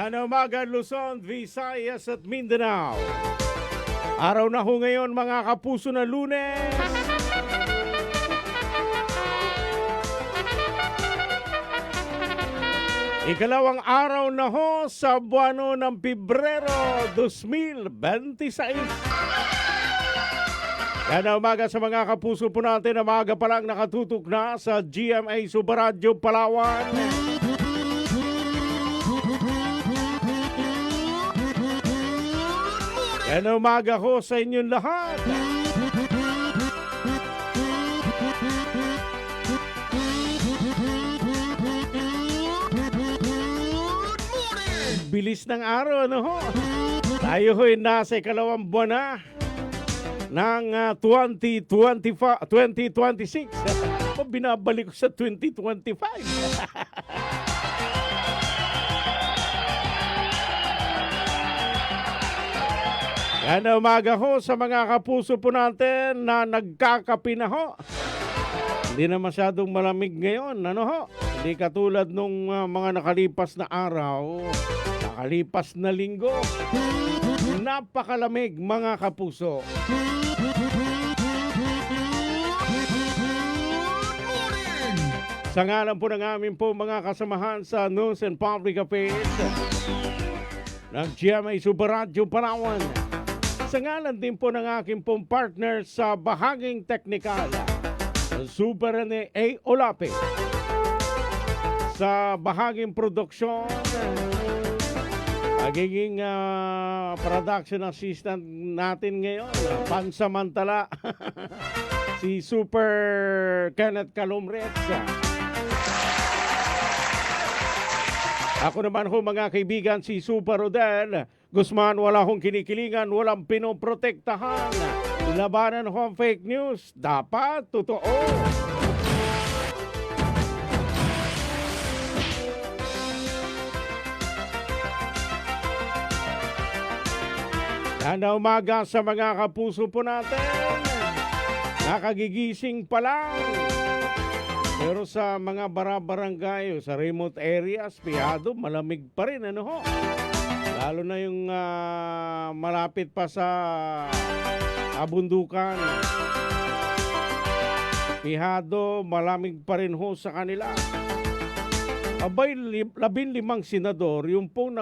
Yan ang umaga, Luzon, Visayas at Mindanao. Araw na ho ngayon mga kapuso na Lunes. Ikalawang araw na ho sa buwano ng Pebrero 2026. Yan ang umaga sa mga kapuso po natin na maaga pa lang nakatutok na sa GMA Subaradyo Palawan. Yan ang umaga ho sa inyong lahat. Bilis ng araw, ano ho? Tayo ho'y nasa ikalawang buwan na ng 2026. Binabalik ko sa 2025. Yan ang umaga ho sa mga kapuso po natin na nagkakapi na ho. Hindi na masyadong malamig ngayon, ano ho? Hindi katulad nung mga nakalipas na araw, nakalipas na linggo. Napakalamig mga kapuso. Sa ngalan po ng amin po mga kasamahan sa News and Public Affairs ng GMA Subaradyo Palawan. Sa ngalan din po ng aking pong partner sa bahaging teknikal, Super Rene A. Olape. Sa bahaging produksyon, magiging production assistant natin ngayon, pansamantala, si Super Kenneth Calumrets. Ako naman ho mga kaibigan, si Super Rodel Guzman, wala hong kinikilingan, walang pinoprotektahan. Labanan ho ang fake news, dapat totoo. Sana umaga sa mga kapuso po natin. Nakagigising pa lang. Pero sa mga barabarangay, sa remote areas, piyado, malamig pa rin, ano ho? Lalo na yung malapit pa sa abundukan. Pihado, malamig pa rin ho sa kanila. Abay, 15 senador, yung pong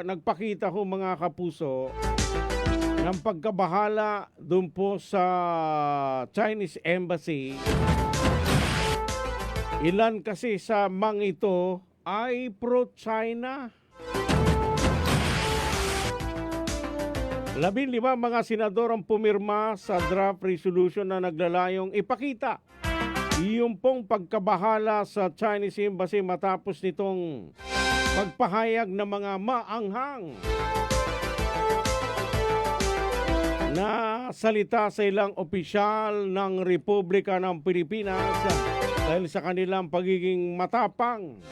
nagpakita ho mga kapuso ng pagkabahala doon po sa Chinese Embassy. Ilan kasi sa mang ito ay pro-China. 15 mga senador ang pumirma sa draft resolution na naglalayong ipakita yung pong pagkabahala sa Chinese Embassy matapos nitong pagpahayag ng mga maanghang na salita sa ilang opisyal ng Republika ng Pilipinas dahil sa kanilang pagiging matapang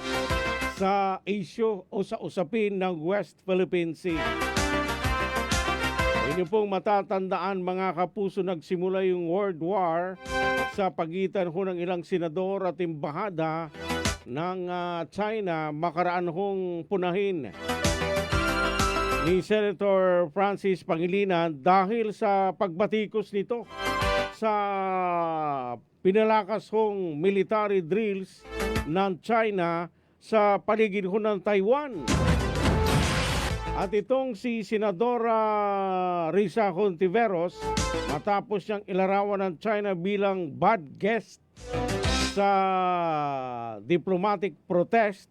sa isyu o sa usapin ng West Philippine Sea. Inyo pong matatandaan mga kapuso, nagsimula yung World War sa pagitan ho ng ilang senador at embahada ng China makaraan hong punahin ni Senator Francis Pangilinan dahil sa pagbatikos nito sa pinalakas hong military drills ng China sa paligid ho ng Taiwan. At itong si Senadora Risa Hontiveros, matapos niyang ilarawan ng China bilang bad guest sa diplomatic protest,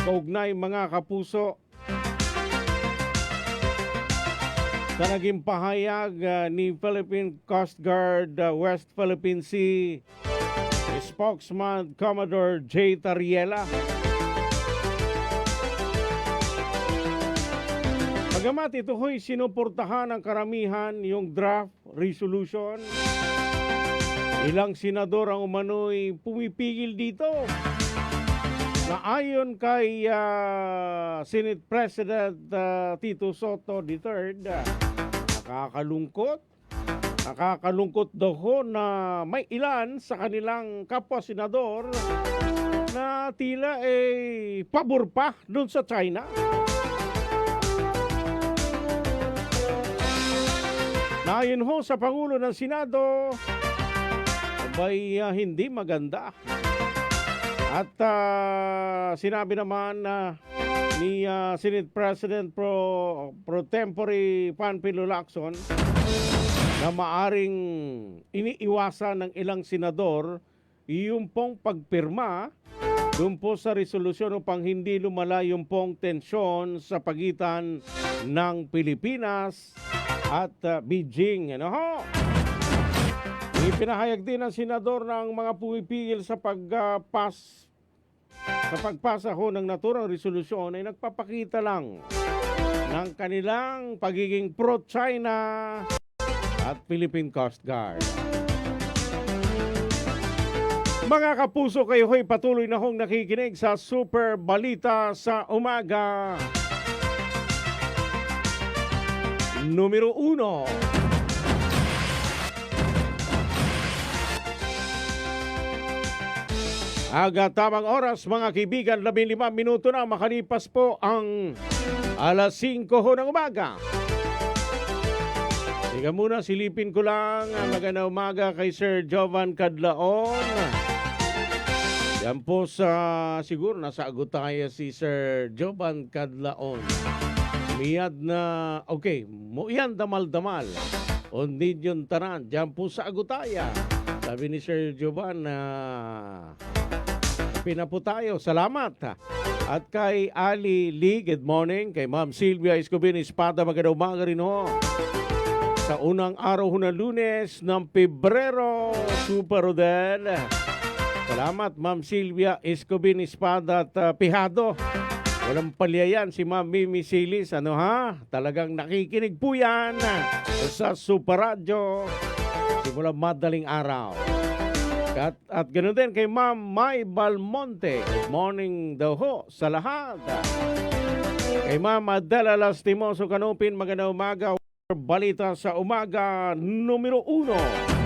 kaugnay mga kapuso, sa naging pahayag ni Philippine Coast Guard West Philippine Sea spokesman Commodore J. Tariela. Bagamat ito ho'y sinuportahan ng karamihan yung draft resolution, ilang senador ang umano'y pumipigil dito na ayon kay Senate President Tito Soto III, nakakalungkot daw ho na may ilan sa kanilang kapwa senador na tila pabor pa doon sa China. na ayon ho sa Pangulo ng Senado, hindi maganda. At sinabi naman ni Senate President pro tempore Panfilo Lacson na maaring iniiwasan ng ilang senador yung pong pagpirma doon po sa resolusyon upang hindi lumala yung pong tensyon sa pagitan ng Pilipinas at Beijing. Ano ho? Ipinahayag din ng senador ng mga pumipigil sa pagpasa ho ng naturang resolusyon ay nagpapakita lang ng kanilang pagiging pro-China at Philippine Coast Guard. Mga kapuso, kayo ho'y patuloy na hong nakikinig sa Super Balita sa Umaga. Numero 1. Aga tamang oras mga kaibigan, 15 minuto na makalipas po ang alas 5 ho ng umaga. Sige muna, silipin ko lang magandang umaga kay Sir Jovan Cadlaon. Yan po siguro nasa Agutaya si Sir Jovan Cadlaon. Miyad na, okay, mo yan damal-damal. Ondin yung tanan, dyan po sa Agutaya. Sabi ni Sir Jovan na pinapo tayo. Salamat. At kay Ali Lee, good morning. Kay Ma'am Sylvia Escobin Espada, magandang umaga rin ho. Sa unang araw ho na Lunes ng Pebrero, Super Rodel. Salamat Ma'am Sylvia Escobin Espada at Pihado. Walang palyayan si Ma'am Mimi Silis. Ano ha? Talagang nakikinig po yan sa Super Radio simula madaling araw. At ganoon din kay Ma'am May Balmonte. Good morning daw ho sa lahat. Kay Ma'am Adela Lastimoso Canupin, magandang umaga. Balita sa umaga, numero 1.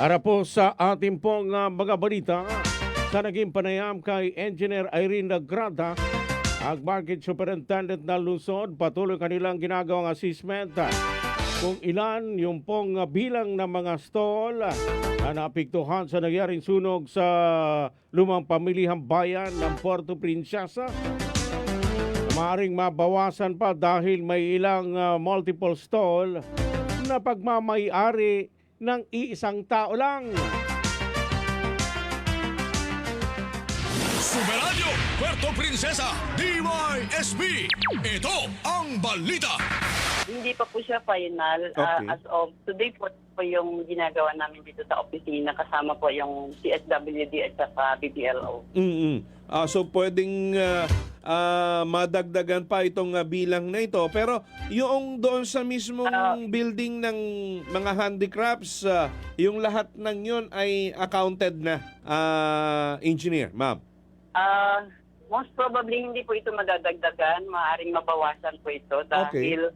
Para po sa ating pong mga balita, sa naging panayam kay Engineer Irene Nagrada, ang Market Superintendent ng Luzon, patuloy kanilang ginagawang assessment kung ilan yung pong bilang ng mga stall na naapektuhan sa nangyaring sunog sa lumang pamilihang bayan ng Puerto Princesa. Maaaring mabawasan pa dahil may ilang multiple stall na pagmamay-ari ng iisang tao lang. Super Radio Puerto Princesa DYSB. Ito ang balita. Hindi pa po siya final. Okay. As of today po yung ginagawa namin dito sa opisina, kasama po yung CSWD at saka BPLO. So pwedeng madagdagan pa itong bilang na ito. Pero yung doon sa mismong building ng mga handicrafts, yung lahat ng yun ay accounted na, engineer, ma'am? Most probably hindi po ito madadagdagan. Maaaring mabawasan po ito dahil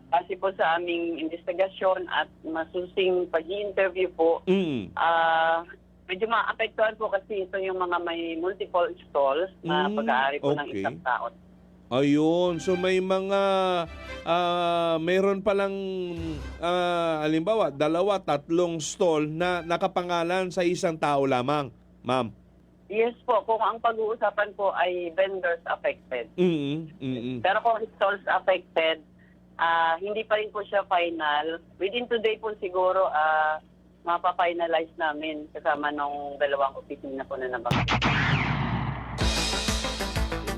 kasi po sa aming investigasyon at masusing pag-i-interview po, medyo maapektuhan po kasi ito yung mga may multiple stalls na pag-aari po ng isang tao. Ayun. So may mga mayroon palang halimbawa 2, 3 stall na nakapangalan sa isang tao lamang, ma'am. Yes po, kung ang pag-uusapan po ay vendors affected. Pero kung stalls affected, hindi pa rin po siya final. Within today po siguro mapa-finalize namin kasama nung dalawang opisina po na nabanggit.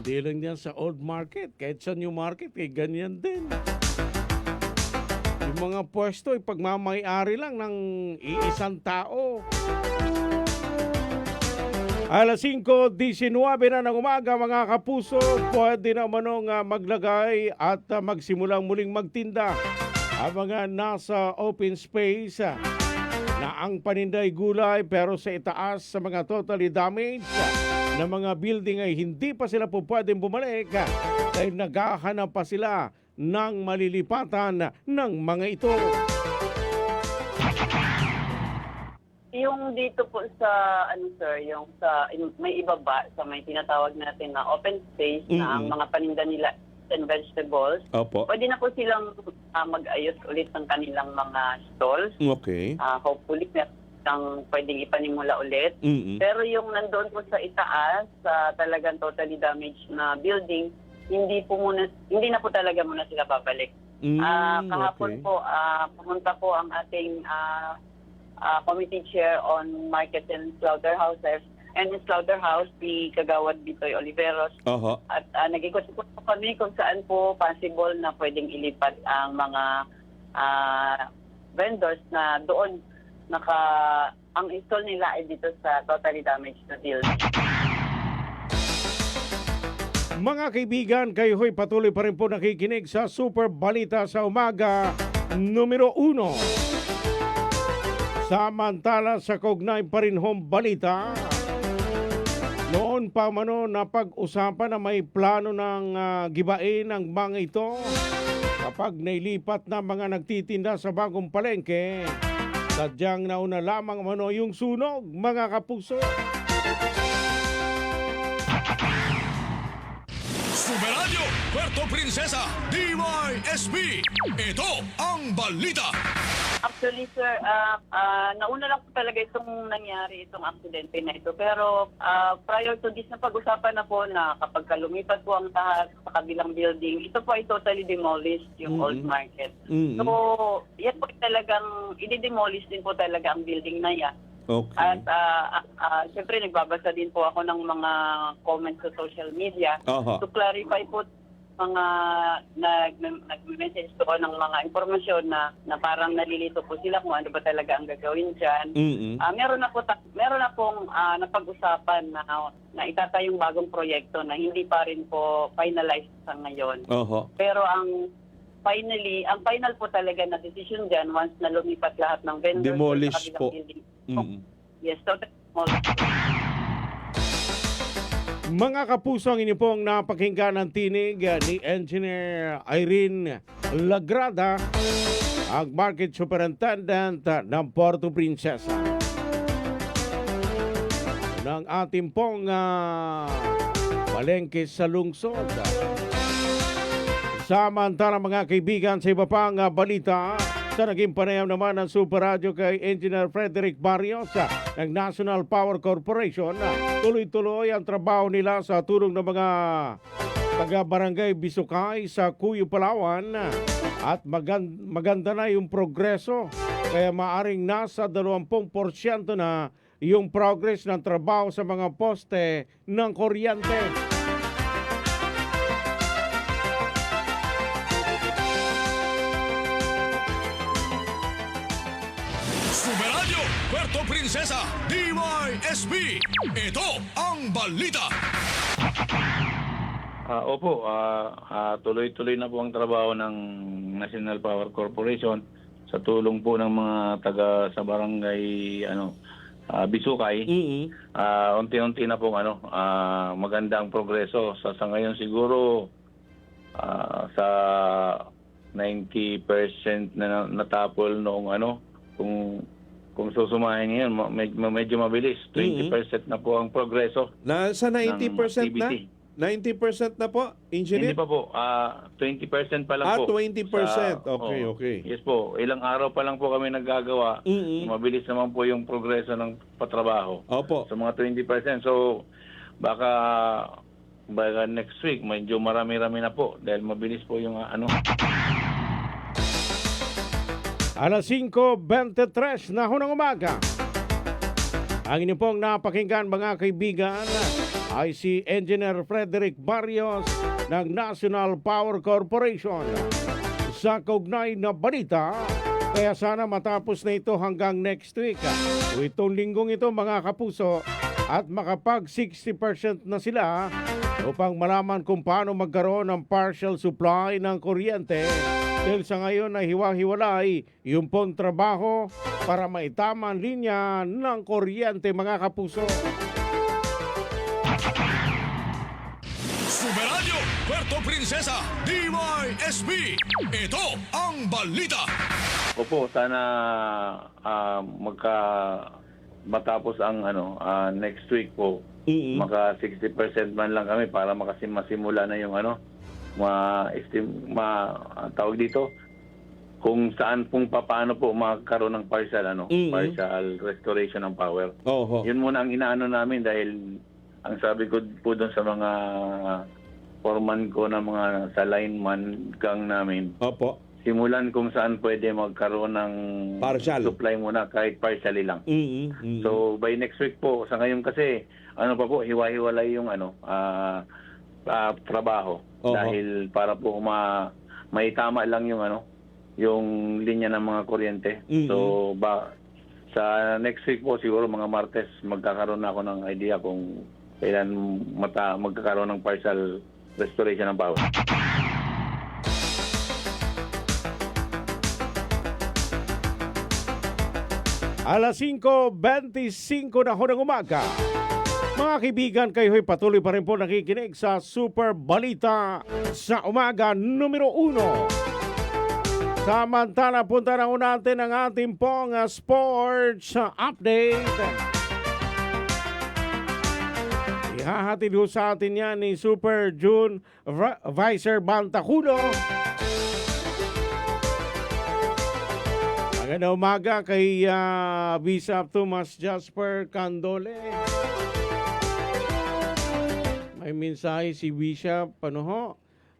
Hindi lang yan sa old market. Kahit sa new market, ganyan din. Yung mga pwesto, pagmamay-ari lang ng iisang tao. Alas 5:19 na ng umaga, mga kapuso, pwede naman maglagay at magsimulang muling magtinda ang mga nasa open space na ang paninday gulay pero sa itaas sa mga totally damaged na mga building ay hindi pa sila po pwedeng bumalik dahil naghahanap pa sila ng malilipatan ng mga ito. Yung dito po sa, sir, yung sa, may ibaba, sa may tinatawag natin na open space na ang mga paninda nila and vegetables, Opo. pwede na po silang mag-ayos ulit ng kanilang mga stalls. Okay. Hopefully, meron pwedeng ipanimula ulit. Mm-mm. Pero yung nandoon po sa itaas, sa talagang totally damaged na building, hindi na po talaga muna sila babalik. Kahapon okay. po, pumunta po ang ating committee chair on market and slaughterhouses and slaughterhouse, si Kagawad Bitoy Oliveros. Oho. At nag-ikot-ikot po kami kung saan po possible na pwedeng ilipat ang mga vendors na doon ang install nila ay dito sa totally damaged na building. Mga kaibigan, kayo ho'y patuloy pa rin po nakikinig sa Super Balita sa Umaga, numero 1. Samantala sa kaugnay pa rin hong balita, noon pa mano na pag-usapan na may plano ng gibain ng mga ito kapag nailipat na mga nagtitinda sa bagong palengke. Sadyang nauna lamang mano yung sunog, mga kapuso. Super Radio Puerto Princesa, DYSB. Ito ang balita. Actually, sir, nauna lang po talaga itong nangyari, itong aksidente na ito. Pero prior to this, na pag-usapan na po na kapag lumipat po ang taas sa kabilang building, ito po ay totally demolished, yung old market. Mm-hmm. So, yan po talagang, i-demolish din po talaga ang building na yan. Okay. At siyempre, nagbabasa din po ako ng mga comments sa social media. Aha. To clarify po mga nag-message ko ng mga impormasyon na parang nalilito po sila kung ano ba talaga ang gagawin dyan. Mm-hmm. Meron na pong napag-usapan na itatayong bagong proyekto na hindi pa rin po finalized sa ngayon. Oho. Pero ang final po talaga na decision dyan once na lumipat lahat ng vendors Demolish sa kabilang po. building. Mm-hmm. Yes, totally demolish. Mga kapuso, ang inyo pong napakinggan ng tinig ni Engineer Irene Lagrada, ang Market Superintendent ng Puerto Princesa. Ng ating pong palengke sa lungsod. Samantala mga kaibigan, sa iba pang balita, sa naging panayam naman ng Super Radio kay Engineer Frederick Barrios ng National Power Corporation, tuloy-tuloy ang trabaho nila sa tulong ng mga taga-barangay Bisukay sa Cuyo, Palawan, at maganda na yung progreso. Kaya maaring nasa 20% na yung progress ng trabaho sa mga poste ng kuryente. Super Radio Puerto Princesa, DYSB. Ito ang balita. Opo, tuloy-tuloy na po ang trabaho ng National Power Corporation sa tulong po ng mga taga sa barangay Bisukay. Mm-hmm. Unti-unti na po maganda ang progreso. Sa ngayon siguro sa 90% na natapol noong kung susumahin ngayon, medyo mabilis. 20% na po ang progreso. Nasa 90% na? 90% na po, Engineer? Hindi pa po. 20% pa lang po. 20%. Okay. Yes po. Ilang araw pa lang po kami naggagawa. Mm-hmm. Mabilis naman po yung progreso ng patrabaho. Opo. Sa mga 20%. So, baka next week, medyo marami-rami na po. Dahil mabilis po yung Alas 5:23 na hunang umaga. Ang inyo pong napakinggan mga kaibigan ay si Engineer Frederick Barrios ng National Power Corporation. Sa kaugnay na balita, kaya sana matapos na ito hanggang next week. O itong linggong ito mga kapuso, at makapag 60% na sila upang malaman kung paano magkaroon ng partial supply ng kuryente. Dahil sa ngayon ay hiwa-hiwalay yung pong trabaho para maitama ang linya ng kuryente mga kapuso. Superadyo, Puerto Princesa, DYSB. Ito ang balita. Opo, sana matapos ang next week po. Maka 60% man lang kami para masimula na yung tawag dito kung saan paano po magkaroon ng partial restoration ng power. Oho. Yun muna ang inaano namin dahil ang sabi ko po doon sa mga foreman ko na mga sa lineman gang namin, Opo. simulan kung saan pwede magkaroon ng Partial. supply muna kahit partially lang. So by next week po, sa ngayon kasi hiwa-hiwalay yung trabaho. Oho. Dahil para po maitama lang yung linya ng mga kuryente. So sa next week po siguro mga Martes magkakaroon na ako ng idea kung kailan magkakaroon ng partial restoration ng power. Alas 5:25 na ho ng umaga. Mga kaibigan, kayo'y patuloy pa rin po nakikinig sa Super Balita sa umaga numero 1. Samantala, punta na ho natin ang ating pong sports update. Ihahatid ho sa atin yan ni Super June Vicer Bantaculo. Magandang umaga kay Bishop Thomas Jasper Candole. May mensahe si Bishop.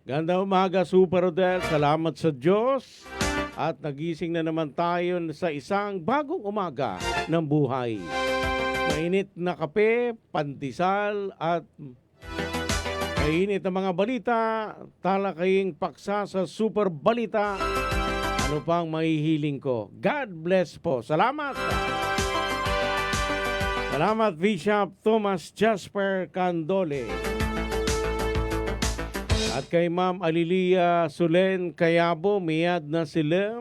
Gandang umaga, Super Rodel. Salamat sa Diyos. At nagising na naman tayo sa isang bagong umaga ng buhay. Mainit na kape, pandesal at mainit na mga balita. Talakaying paksa sa Super Balita. Ano pang mahihiling ko? God bless po. Salamat. Salamat, Bishop Thomas Jasper Candole. At kay Ma'am Alilia Sulen Kayabo, miyad na sila.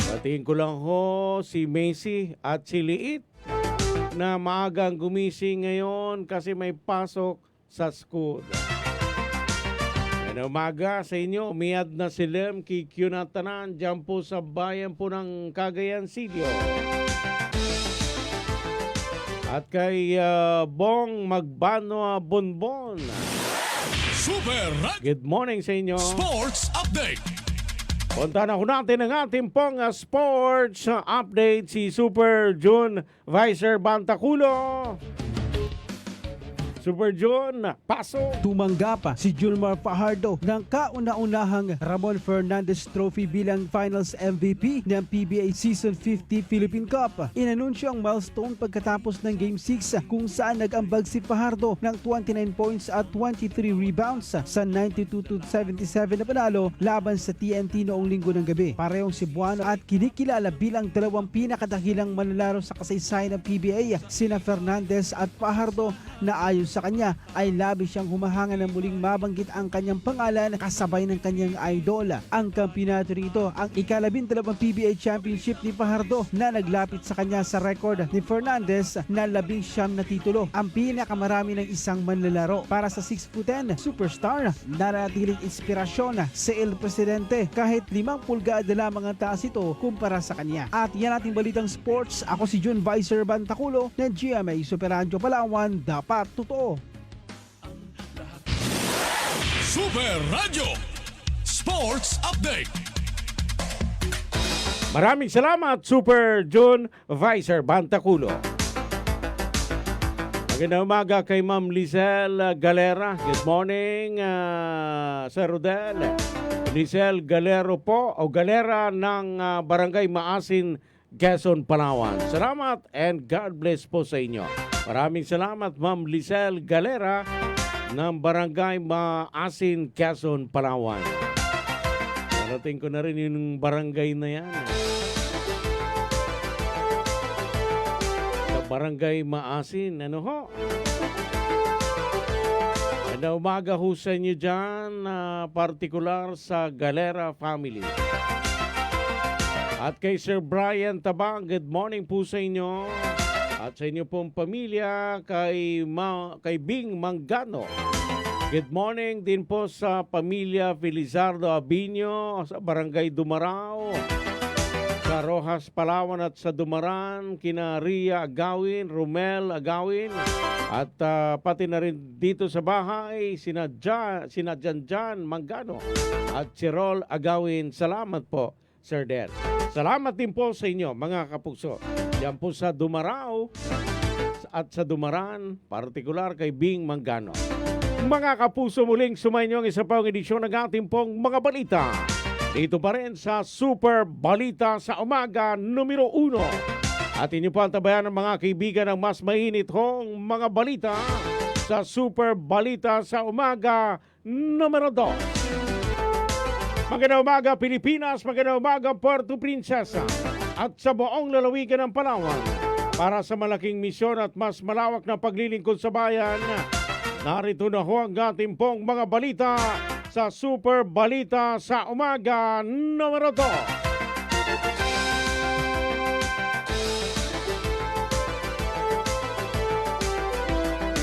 Patingin ko lang ho si Macy at si Liit na maagang gumising ngayon kasi may pasok sa school. Umaga sa inyo, umiyad na si Lem Kikyo na tanan dyan po sa bayan po ng Cagayan City. At kay Bong Magbano Bonbon. Super Good morning sa inyo. Sports Update. Punta na ho natin ang ating pong sports update si Super June Vicer Bantaculo. Super June, pasok! Tumanggap si Julmar Fajardo ng kauna-unahang Ramon Fernandez Trophy bilang Finals MVP ng PBA Season 50 Philippine Cup. Inanunsyo ang milestone pagkatapos ng Game 6 kung saan nag-ambag si Fajardo ng 29 points at 23 rebounds sa 92-77 na panalo laban sa TNT noong linggo ng gabi. Parehong Cebuano at kinikilala bilang dalawang pinakadakilang manlalaro sa kasaysayan ng PBA, sina Fernandez at Fajardo, na ayon sa kanya ay labis siyang humahanga ng muling mabanggit ang kanyang pangalan kasabay ng kanyang idol. Ang kampyonato rito ang ika-12 PBA Championship ni Fajardo na naglapit sa kanya sa record ni Fernandez na 19 na titulo, ang pinakamarami ng isang manlalaro. Para sa 6'10" superstar, nanatiling inspirasyon sa El Presidente kahit 5 pulgada lamang ang taas ito kumpara sa kanya. At yan ating balitang sports. Ako si June Vicer Bantaculo ng GMA Super Radio Palawan. Dapat totoo. Super Radio Sports Update. Maraming salamat, Super June Vicer Bantaculo. Magandang umaga kay Ma'am Lizelle Galera. Good morning, Sir Rodel. Lizelle Galero po, o Galera ng Barangay Maasin, Quezon, Palawan. Salamat and God bless po sa inyo. Maraming salamat, Ma'am Lizelle Galera ng Barangay Maasin, Quezon, Palawan. Narating ko na rin yung barangay na yan. Sa Barangay Maasin, ano ho? Na umaga ho sa inyo dyan, partikular sa Galera family. At kay Sir Brian Tabang, good morning po sa inyo. at sa inyo pong pamilya kay Bing Mangano. Good morning din po sa pamilya Felizardo Abinio sa Barangay Dumarao, sa Rojas, Palawan at sa Dumaran, kina Ria Agawin, Romel Agawin, at pati na rin dito sa bahay, sina Janjan Mangano at si Rol Agawin. Salamat po, Sir Den. Salamat din po sa inyo, mga kapuso. Yan po sa Dumarao at sa Dumaran, partikular kay Bing Mangano. Mga kapuso, muling sumayin ang isa pang edisyon ng ating pong mga balita. Dito pa rin sa Super Balita sa Umaga numero 1. At inyo po ang tabayan ng mga kaibigan ng mas mainit hong mga balita sa Super Balita sa Umaga numero 2. Magandang umaga Pilipinas, magandang umaga Puerto Princesa at sa buong lalawigan ng Palawan. Para sa malaking misyon at mas malawak na paglilingkod sa bayan, narito na ho ang ating pong mga balita sa Super Balita sa Umaga numero 2.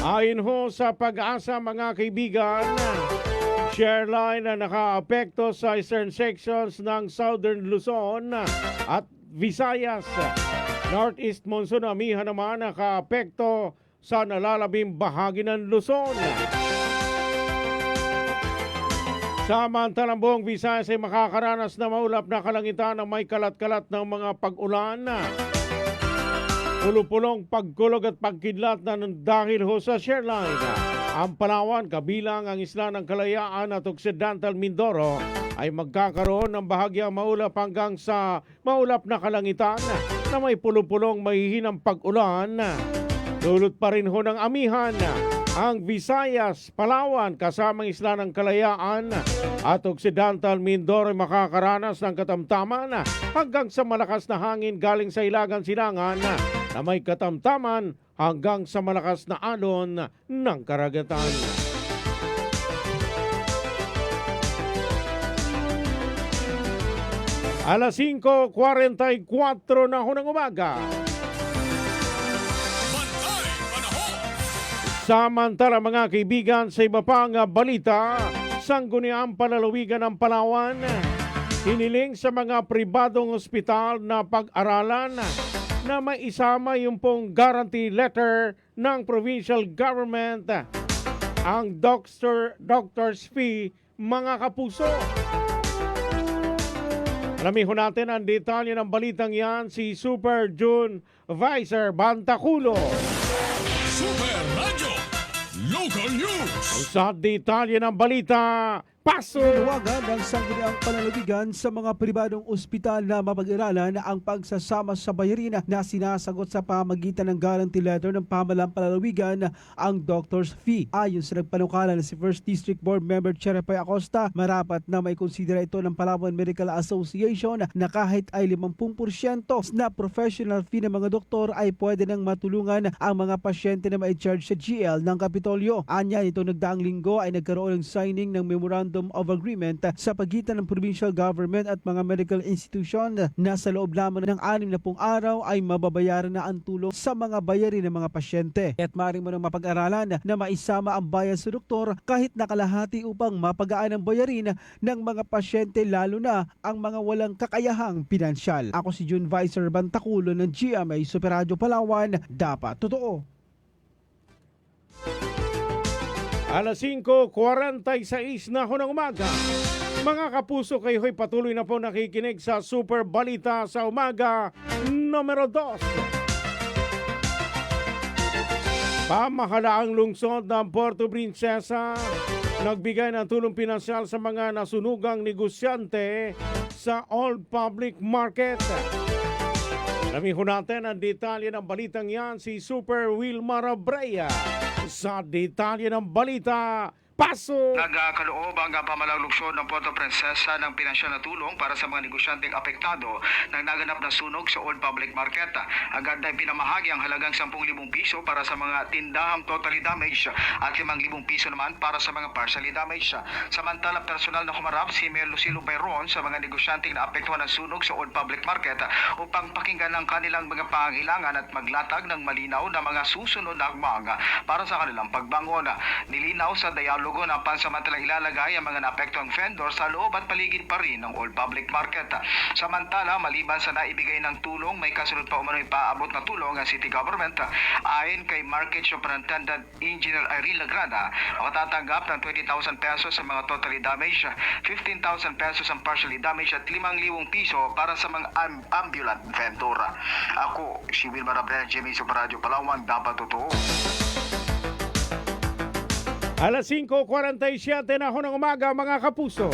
Ayon ho sa Pag-asa, mga kaibigan, share line na nakaapekto sa eastern sections ng Southern Luzon at Visayas. Northeast monsoon amihan naman nakaapekto sa nalalabing bahagi ng Luzon. Samantalang buong Visayas ay makakaranas na maulap na kalangitan na may kalat-kalat ng mga pag-ulan. Pulupulong pagkulog at pagkidlat na dahil ho sa share line. Ang Palawan, kabilang ang Isla ng Kalayaan at Occidental Mindoro ay magkakaroon ng bahagyang maulap hanggang sa maulap na kalangitan na may pulupulong mahihinang pag-ulan. Dulot pa rin ho ng amihan ang Visayas, Palawan, kasamang Isla ng Kalayaan at Occidental Mindoro ay makakaranas ng katamtaman hanggang sa malakas na hangin galing sa Ilagan Silangan na may katamtaman hanggang sa malakas na alon ng karagatan. Alas 5:44 na ho ng umaga. Samantala mga kaibigan, sa iba pang balita, sangguniang palalawigan ng Palawan, hiniling sa mga pribadong ospital na pag-aralan na may isama yung pong guarantee letter ng provincial government ang doctor's fee, mga kapuso. Alamin ho natin ang detalye ng balitang yan, si Super June Vicer Bantaculo. Super Radio Local News. Sa detalye ng balita, paso! Tinawagan ng sangguniang panlalawigan sa mga pribadong ospital na mapag-aralan ang pagsasama sa bayarin na sinasagot sa pamagitan ng guarantee letter ng pamahalang panlalawigan ang doctor's fee. Ayon sa nagpanukala na si First District Board Member Cherepay Acosta, marapat na may konsidera ito ng Palawan Medical Association na kahit ay 50% na professional fee ng mga doktor ay pwede nang matulungan ang mga pasyente na ma-charge sa GL ng Kapitolyo. Anya, nito nagdaang linggo ay nagkaroon ng signing ng memorandum of agreement sa pagitan ng provincial government at mga medical institution na sa loob lamang ng 60 araw ay mababayaran na ang tulong sa mga bayarin ng mga pasyente. At maaaring mo nang mapag-aralan na maisama ang bayad sa doktor kahit nakalahati upang mapagaan ang bayarin ng mga pasyente, lalo na ang mga walang kakayahang pinansyal. Ako si June Vicer Bantaculo ng GMA Super Radio Palawan. Dapat totoo. Alas 5:46 na ho ng umaga. Mga kapuso, kayo'y patuloy na po nakikinig sa Super Balita sa Umaga numero 2. Pamahalaang lungsod ng Puerto Princesa nagbigay ng tulong pinansyal sa mga nasunugang negosyante sa Old Public Market. Alamin ho natin ang detalye ng balitang yan, si Super Wilmar Abrea. Sa detalye ng balita, Paso! Nagkaloob ang pamalang lungsod ng Puerto Princesa ng pinansyal na tulong para sa mga negosyanteng apektado ng naganap na sunog sa Old Public Market. Agad na pinamahagi ang halagang 10,000 piso para sa mga tindahang totally damaged at 5,000 piso naman para sa mga partially damaged. Samantala, personal na humarap si Mayor Lucilo Bayron sa mga negosyanteng na apektuhan ng sunog sa Old Public Market upang pakinggan ang kanilang mga pangangailangan at maglatag ng malinaw na mga susunod na hakbang para sa kanilang pagbangon. Nilinaw sa dialogo na pansamantalang ilalagay ang mga naapektuhang vendor sa loob at paligid pa rin ng Old Public Market. Samantala, maliban sa naibigay ng tulong, may kasunod pa umano'y paabot na tulong ang City Government. Ayon kay Market Superintendent Engineer Irene Lagrada, makatatanggap ng 20,000 pesos sa mga totally damaged, 15,000 pesos ang partially damaged at 5,000 piso para sa mga ambulant vendor. Ako, si Wilmar Abreu, Jimmy Super Radio Palawan, dapat totoo. Alas 5:47 na ho ng umaga mga kapuso.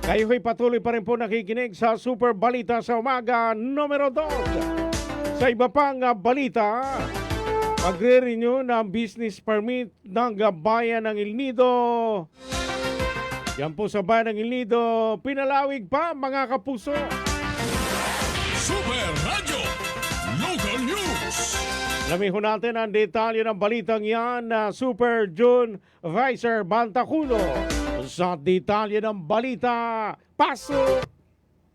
Kayo ho'y patuloy pa rin po nakikinig sa Super Balita sa Umaga numero 2. Sa iba pang balita, magre-renew ng business permit ng bayan ng El Nido. Yan po sa bayan ng El Nido, pinalawig pa mga kapuso. Super Radio Local News. Alamin ho natin ang detalye ng balitang yan na Super June Vicer Bantaculo. Sa detalye ng balita, pasok!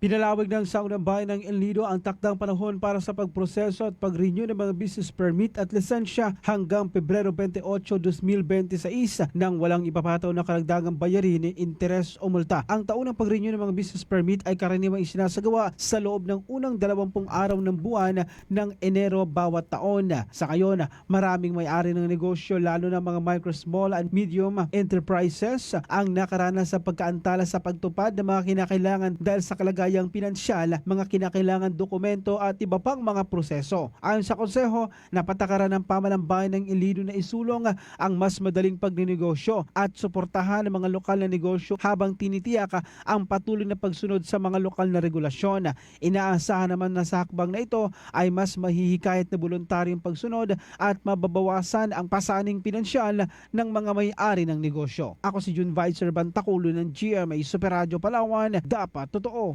Pinalawag ng Sangguniang Bayan ng El Nido ang takdang panahon para sa pagproseso at pag-renew ng mga business permit at lisensya hanggang Pebrero 28, 2026 nang walang ipapataw na karagdagang bayarin, interes o multa. Ang taunang pag-renew ng mga business permit ay karaniwang isinasagawa sa loob ng unang 20 araw ng buwan ng Enero bawat taon. Sa ngayon, maraming may-ari ng negosyo lalo na mga micro, small and medium enterprises ang nakaranas sa pagkaantala sa pagtupad ng mga kinakailangan dahil sa kalagayan pinansyal, mga kinakailangan dokumento at iba pang mga proseso. Ayon sa konseho, napatakaran ng pamalang bayan ng El Nido na isulong ang mas madaling pagninegosyo at suportahan ang mga lokal na negosyo habang tinitiyak ang patuloy na pagsunod sa mga lokal na regulasyon. Inaasahan naman na sa hakbang na ito ay mas mahihikayat na voluntaryong pagsunod at mababawasan ang pasaning pinansyal ng mga may-ari ng negosyo. Ako si June Vicer Bantaculo ng GMA Super Radio Palawan, dapat totoo.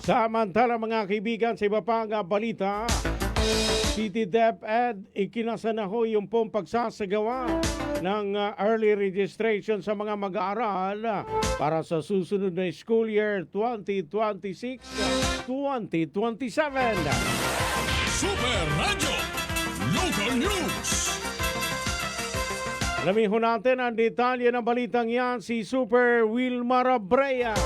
Samantala mga kaibigan, sa iba pang balita, City DepEd ikinasa na ho yung pong pagsasagawa ng early registration sa mga mag-aaral para sa susunod na school year 2026-2027. Super Radio Local News. Alamin ho natin ang detalye ng balitang yan si Super Wilmar Abreu.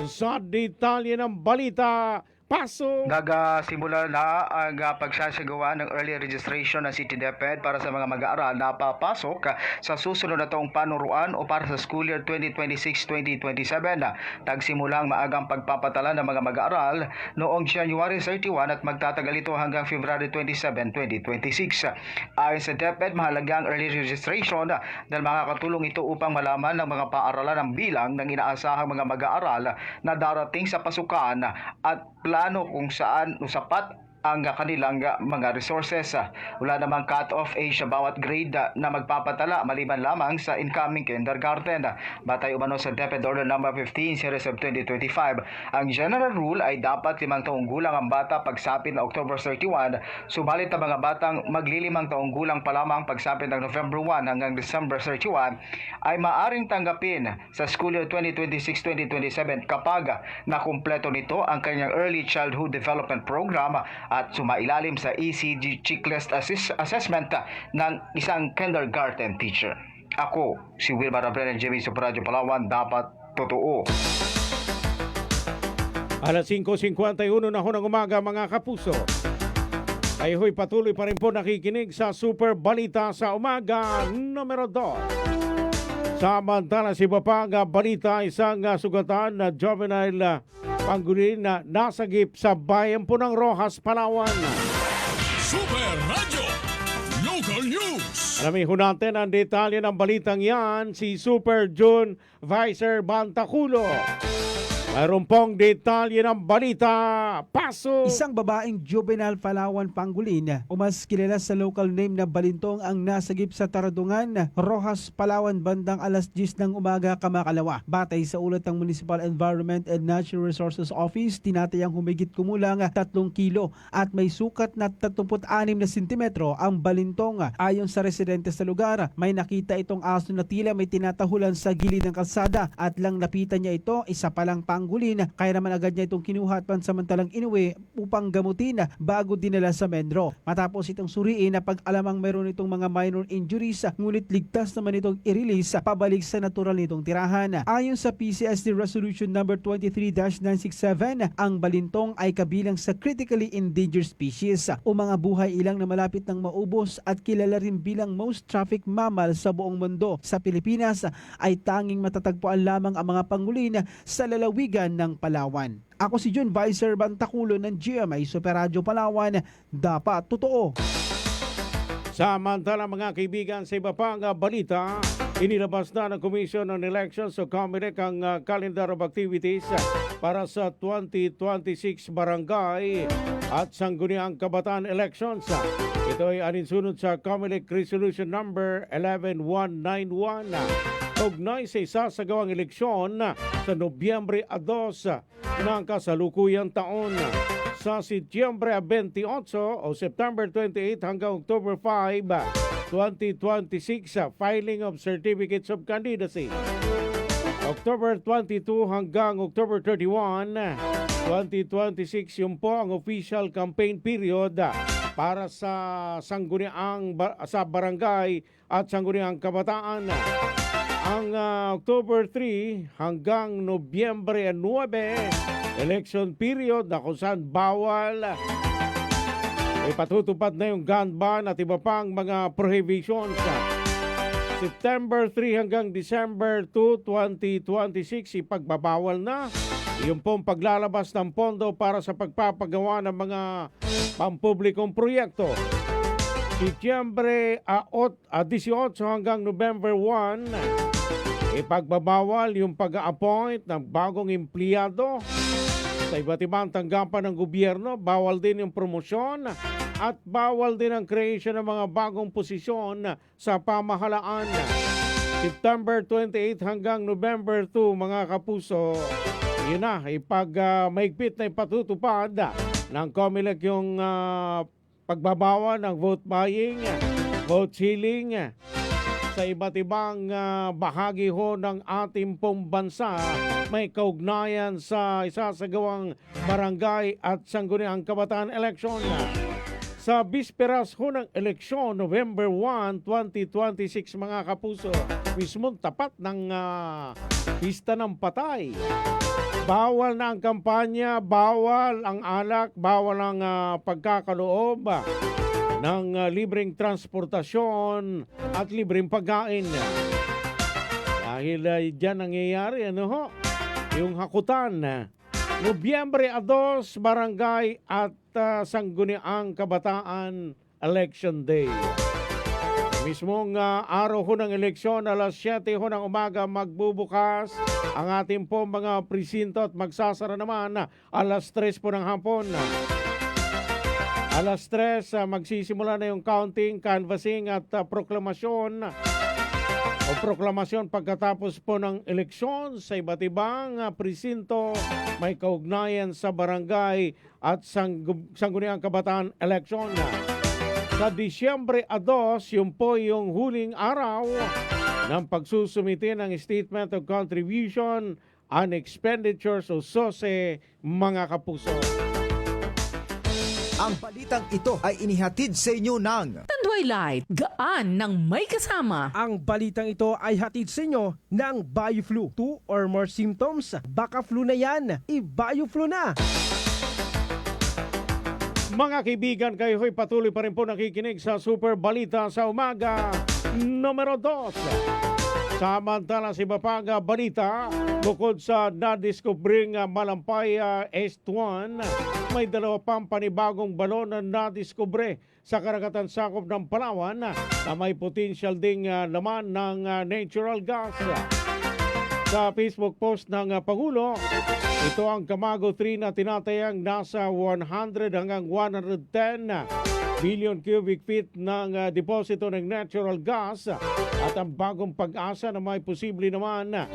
Sa detalye ng balita, pasok! Nagasimula na ang pagsasagawa ng early registration ng City DepEd para sa mga mag-aaral na papasok sa susunod na taong panuruan o para sa school year 2026-2027. Nagsimula ang maagang pagpapatala ng mga mag-aaral noong January 31 at magtatagal ito hanggang February 27, 2026. Ayon sa DepEd, mahalaga ang early registration dahil makakatulong ito upang malaman ng mga paaralan ang bilang ng inaasahang mga mag-aaral na darating sa pasukan at plano kung saan sapat ang kanilang mga resources. Wala namang cut-off age sa bawat grade na magpapatala maliban lamang sa incoming kindergarten. Batay umano sa DepEd Order No. 15 Series of 2025, ang general rule ay dapat 5 taong gulang ang bata pagsapit na October 31, subalit ang mga batang magli-5 taong gulang pa lamang pagsapit ng November 1 hanggang December 31 ay maaring tanggapin sa school year 2026-2027 kapag nakumpleto nito ang kanyang Early Childhood Development Program at sumailalim sa ECG checklist assessment ng isang kindergarten teacher. Ako, si Wilmar Abreu ng GMA Super Radio Palawan, dapat totoo. Alas 5:51 na ho ng umaga mga kapuso. Ay ho'y patuloy pa rin po nakikinig sa Super Balita sa Umaga numero 2. Samantala si Bapang balita, isang sugatan na juvenile panggulin na nasagip sa bayan po ng Rojas, Palawan. Super Radio Local News. Alamin ho natin ang detalye ng balitang yan si Super June Vicer Bantaculo. Mayroon pong detalye ng balita. Paso! Isang babaeng juvenile Palawan pangulin o mas kilala sa local name na Balintong ang nasagip sa Taradungan, Rojas, Palawan bandang alas 10 ng umaga kamakalawa. Batay sa ulat ng Municipal Environment and Natural Resources Office, tinatayang humigit kumulang 3 kilo at may sukat na 36 na sentimetro ang Balintong. Ayon sa residente sa lugar, may nakita itong aso na tila may tinatahulan sa gilid ng kalsada at lang napitan niya ito, isa palang pangulin, kaya naman agad niya itong kinuha at pansamantalang inuwi upang gamutin bago dinala sa Menro. Matapos itong suriin na pag-alamang meron itong mga minor injuries, ngunit ligtas naman itong i-release pabalik sa natural nitong tirahan. Ayon sa PCSD Resolution number 23-967, ang Balintong ay kabilang sa critically endangered species o mga buhay ilang na malapit ng maubos at kilala rin bilang most trafficked mammal sa buong mundo. Sa Pilipinas ay tanging matatagpuan lamang ang mga pangulin sa lalawigan ng Palawan. Ako si John Vicer Bantaculo ng GMA Super Radio Palawan. Dapat totoo. Samantala mga kaibigan, sa iba pang balita, inilabas na ng Commission on Elections o COMELEC ang calendar of activities para sa 2026 barangay at sangguniang kabataan elections. Ito ay aninsunod sa COMELEC Resolution number 11191. Ugnay sa isasagawang eleksyon sa Nobyembre 2 ng kasalukuyang taon. Sa Setyembre 28 o September 28 hanggang October 5, 2026, filing of certificates of candidacy. October 22 hanggang October 31, 2026, yun po ang official campaign period para sa sangguniang sa barangay at sangguniang kabataan. Ang October 3 hanggang Nobyembre 9, election period na kung saan bawal, ipatutupad na yung gun ban at iba pang mga prohibitions. September 3 hanggang December 2, 2026, ipagbabawal na yung pong paglalabas ng pondo para sa pagpapagawa ng mga pampublikong proyekto. Setyembre 18 hanggang November 1, ipagbabawal yung pag-a-appoint ng bagong empleyado sa iba't ibang tanggapan ng gobyerno. Bawal din yung promosyon at bawal din ang creation ng mga bagong posisyon sa pamahalaan. September 28 hanggang November 2, mga kapuso, yun na, maigpit na ipatutupad ng COMELEC yung pagbabawal ng vote buying, vote stealing sa iba't ibang bahagi ho ng ating pong bansa, may kaugnayan sa isasagawang barangay at sangguniang kabataan eleksyon. Sa bisperas ho ng eleksyon, November 1, 2026, mga kapuso, mismong tapat ng pista ng patay. Bawal na ang kampanya, bawal ang alak, bawal ang pagkakaloob ng libreng transportasyon at libreng pagkain. Dahil dyan nangyayari, yung hakutan. Nobyembre 2, barangay at sangguniang kabataan election day. Mismong araw ho ng eleksyon, alas 7 ho ng umaga magbubukas ang ating po mga presinto at magsasara naman alas 3 po ng hapon. Alas 3, magsisimula na yung counting, canvassing at proklamasyon pagkatapos po ng eleksyon sa iba't ibang presinto may kaugnayan sa barangay at sangguniang kabataan eleksyon. Sa Disyembre 2, yun po yung huling araw ng pagsusumite ng Statement of Contribution and Expenditures o SOSE, mga kapuso. Ang balitang ito ay inihatid sa inyo ng Tanduay Light, gaan ng may kasama. Ang balitang ito ay hatid sa inyo ng BioFlu. 2 or more symptoms, baka flu na yan, i-BioFlu na. Mga kaibigan, kayo ho'y patuloy pa rin po nakikinig sa Super Balita sa Umaga, numero 2. Samantala sa iba pang balita, bukod sa nadiskubring Malampaya S1, may 2 pang panibagong balon na nadiskubre sa karagatan sakop ng Palawan na may potential ding laman ng natural gas. Sa Facebook post ng Pangulo, ito ang Camago 3 na tinatayang nasa 100 hanggang 110 billion cubic feet ng deposito ng natural gas at ang bagong pag-asa na may posible naman na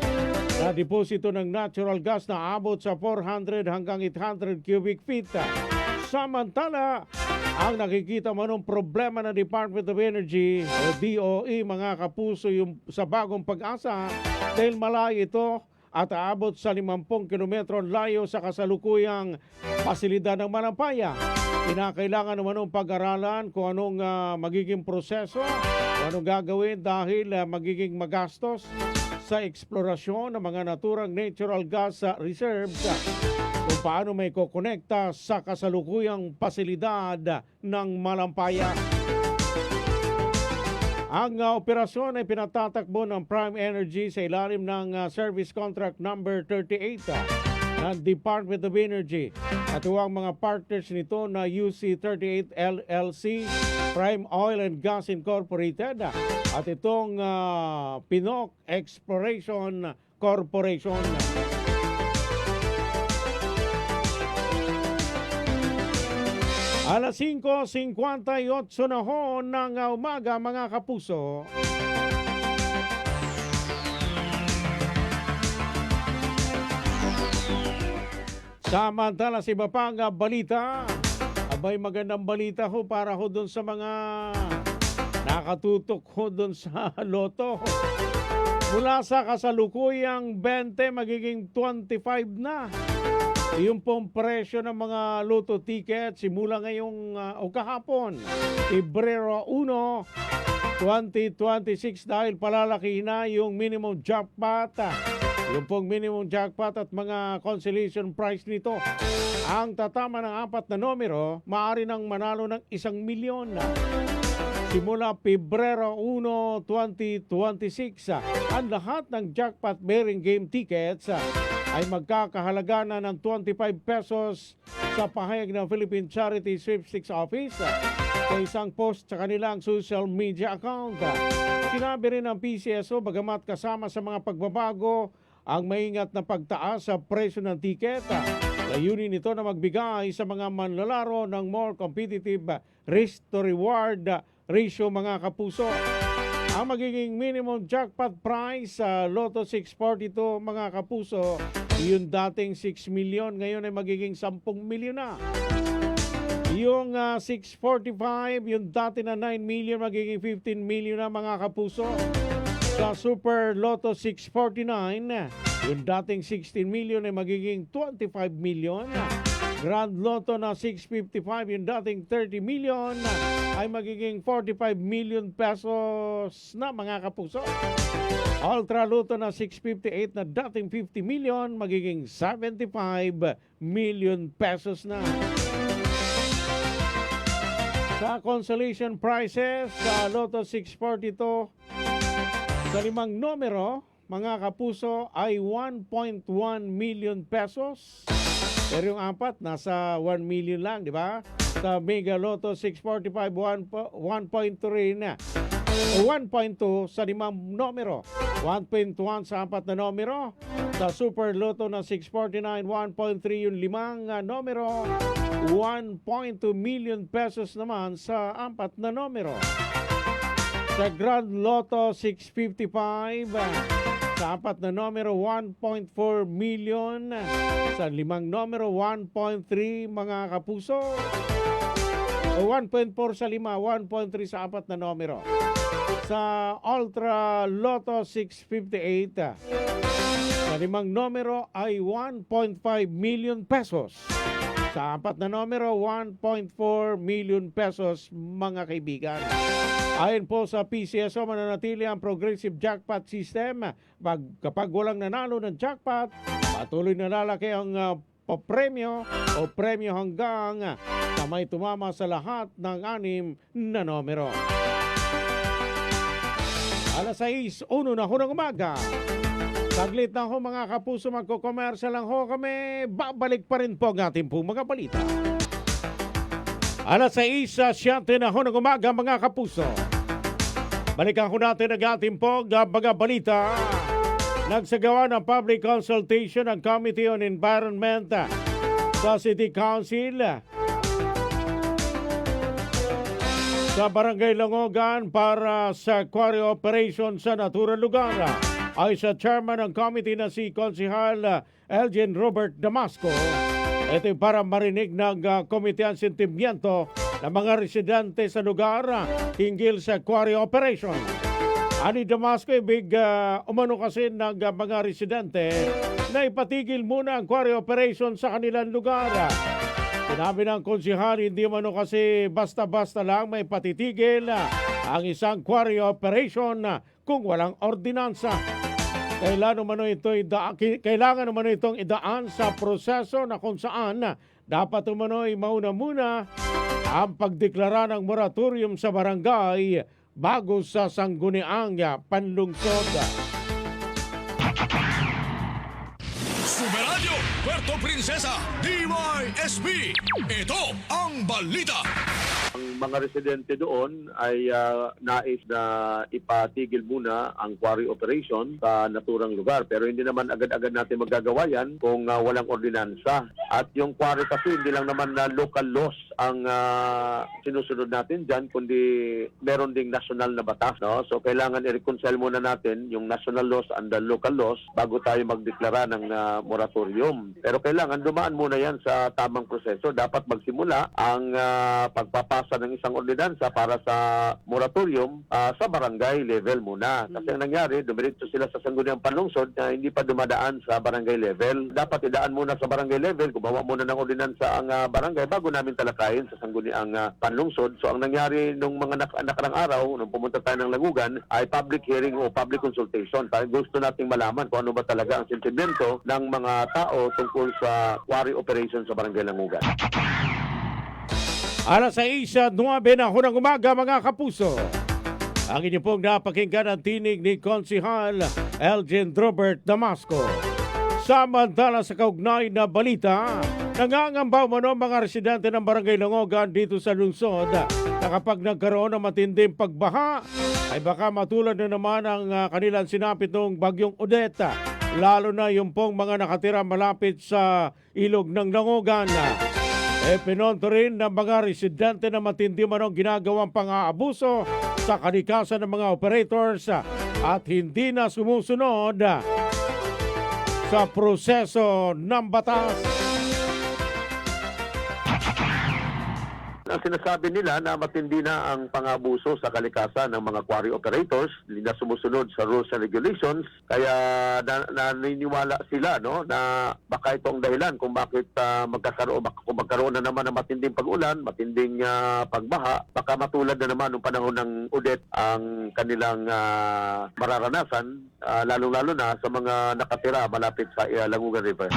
deposito ng natural gas na abot sa 400 hanggang 800 cubic feet. Samantala, ang nakikita mo ng problema ng Department of Energy o DOE mga kapuso yung sa bagong pag-asa dahil malayo ito at aabot sa 50 kilometro layo sa kasalukuyang pasilidad ng Malampaya. Kinakailangan naman ng pag-aralan kung anong magiging proseso, kung anong gagawin dahil magiging magastos sa eksplorasyon ng mga naturang natural gas reserves kung paano may kokonekta sa kasalukuyang pasilidad ng Malampaya. Ang operasyon ay pinatatakbo ng Prime Energy sa ilalim ng Service Contract Number 38 ng Department of Energy. At ang mga partners nito na UC38 LLC, Prime Oil and Gas Incorporated at itong PNOC Exploration Corporation. Alas 5:58 na ho ng umaga mga kapuso. Samantala sa iba pang balita, abay magandang balita ho para ho doon sa mga nakatutok ho doon sa loto. Mula sa kasalukuyang 20 magiging 25 na. Yung pong presyo ng mga loto tickets simula ngayong o kahapon, Pebrero 1, 2026 dahil palalaki na yung minimum jackpot. Yung pong minimum jackpot at mga consolation prize nito. Ang tatama ng 4 na numero, maaari nang manalo ng 1 milyon. Simula Pebrero 1, 2026, ang lahat ng jackpot bearing game tickets ay magkakahalaga na ng 25 pesos sa pahayag ng Philippine Charity Sweepstakes Office sa isang post sa kanilang social media account. Sinabi rin ng PCSO bagamat kasama sa mga pagbabago ang maingat na pagtaas sa presyo ng tiket, layunin nito na magbigay sa mga manlalaro ng more competitive risk to reward ratio mga kapuso. Ang magiging minimum jackpot price sa Lotto 642 mga kapuso, yung dating 6 million, ngayon ay magiging 10 milyon na. Yung 645, yung dati na 9 million, magiging 15 million na mga kapuso. Sa Super Lotto 649, yung dating 16 million ay magiging 25 million. Grand Lotto na 655, yung dating 30 million ay magiging 45 million pesos na mga kapuso. Ultra Lotto na 658 na dating 50 million, magiging 75 million pesos na. Sa consolation prizes sa Lotto 642, sa 5 numero, mga kapuso, ay 1.1 million pesos. Pero yung 4, nasa 1 million lang, di ba? Sa Mega Lotto 645, 1.3 na. O 1.2 sa 5 numero. 1.1 sa 4 na numero. Sa Super Lotto na 649, 1.3 yung 5 numero. 1.2 million pesos naman sa 4 na numero. Sa Grand Lotto 655, sa 4 na numero 1.4 million, sa 5 numero 1.3 mga kapuso, o 1.4 sa 5, 1.3 sa 4 na numero. Sa Ultra Lotto 658, sa 5 numero ay 1.5 million pesos. Sa 4 na numero, 1.4 million pesos mga kaibigan. Ayon po sa PCSO, mananatili ang progressive jackpot system. Kapag walang nanalo ng jackpot, patuloy na lalaki ang papremyo o premyo hanggang na may tumama sa lahat ng 6 na numero. Alas 6:01 na ho ng umaga. Saglit na ho mga kapuso, magkukomersa lang ho kami. Babalik pa rin po ang ating pong mga balita. Alas 6:07 na ho ng umaga mga kapuso. Balikan ko natin ang ating pong mga balita Nagsagawa ng public consultation ang Committee on Environment sa City Council sa Barangay Langogan para sa quarry operation sa naturang lugar. Ay sa chairman ng committee na si Konsehal Elgin Robert Damasco, ito para marinig ng komite ang sentimiento ng mga residente sa lugar hinggil sa quarry operation. Ani Damasco, ibig umano kasi ng mga residente na ipatigil muna ang quarry operation sa kanilang lugar. Sinabi ng konsehal, hindi umano kasi basta-basta lang may patitigil ang isang quarry operation kung walang ordinansa. Kailangan naman itong idaan sa proseso na kung saan dapat umano'y mauna muna ang pagdeklara ng moratorium sa barangay bago sa sangguniang panlungsod. Superadyo, Puerto Princesa, DYSB. Ito ang balita. Ang mga residente doon ay nais na ipatigil muna ang quarry operation sa naturang lugar. Pero hindi naman agad-agad natin magagawa yan kung walang ordinansa. At yung quarry kasi hindi lang naman na local laws ang sinusunod natin dyan, kundi meron ding national na batas. No? So kailangan i-reconcile muna natin yung national laws and the local laws bago tayo magdeklara ng moratorium. Pero kailangan dumaan muna yan sa tamang proseso. Dapat magsimula ang pagpapasa ng isang ordinansa para sa moratorium sa barangay level muna. Kasi ang nangyari, dumiretso sila sa sangguniang panlungsod na hindi pa dumadaan sa barangay level. Dapat idaan muna sa barangay level, gumawa muna ng ordinansa ang barangay bago namin talakayin sa sangguniang panlungsod. So ang nangyari nung mga nakarang araw, nung pumunta tayo ng Langugan, ay public hearing o public consultation. Tayo gusto nating malaman kung ano ba talaga ang sentimiento ng mga tao tungkol sa quarry operation sa barangay Langugan. Alas 6:09 na ng umaga, mga kapuso. Ang inyo pong napakinggan ang tinig ni Konsehal Elgin Robert Damasco. Samantala sa kaugnay na balita, nangangamba umano mga residente ng Barangay Langogan dito sa lungsod na kapag nagkaroon ng matinding pagbaha, ay baka matulad na naman ang kanilang sinapit ng bagyong Odette. Lalo na yung pong mga nakatira malapit sa ilog ng Langogan. Pinonto rin ng mga residente na matindi man ang ginagawang pang-aabuso sa kalikasan ng mga operators at hindi na sumusunod sa proseso ng batas. Ang sinasabi nila na matindi na ang pang-abuso sa kalikasan ng mga quarry operators, hindi na sumusunod sa rules and regulations, kaya naniniwala sila no, na baka ito ang dahilan kung bakit magkaroon na naman ng matinding pag-ulan, matinding pagbaha, baka matulad na naman ng panahon ng Odette ang kanilang mararanasan, lalong-lalo na sa mga nakatira malapit sa Langugan River.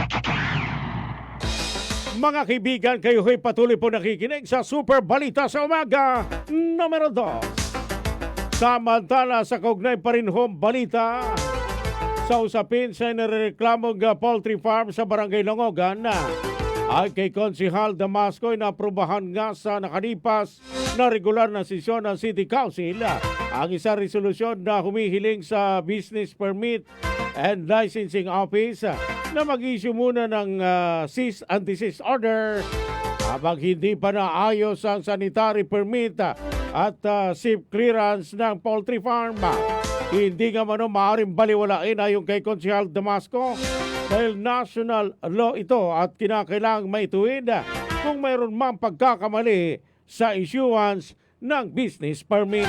Mga kaibigan, kayo ay patuloy po nakikinig sa Super Balita sa Umaga, numero 2. Samantala sa kaugnay pa rin home balita, sa usapin sa nirereklamong poultry farm sa Barangay Langogan ay kay Konsehal Damasco ay naaprubahan nga sa nakalipas na regular na sesyon ng City Council ang isang resolusyon na humihiling sa Business Permit and Licensing Office na mag-issue muna ng cease and desist order habang hindi pa naayos ang sanitary permit at safe clearance ng poultry farm. Hindi nga man maaaring baliwalain ayon kay Konsehal Damasco dahil national law ito at kinakailangang maituwid kung mayroon mang pagkakamali sa issuance ng business permit.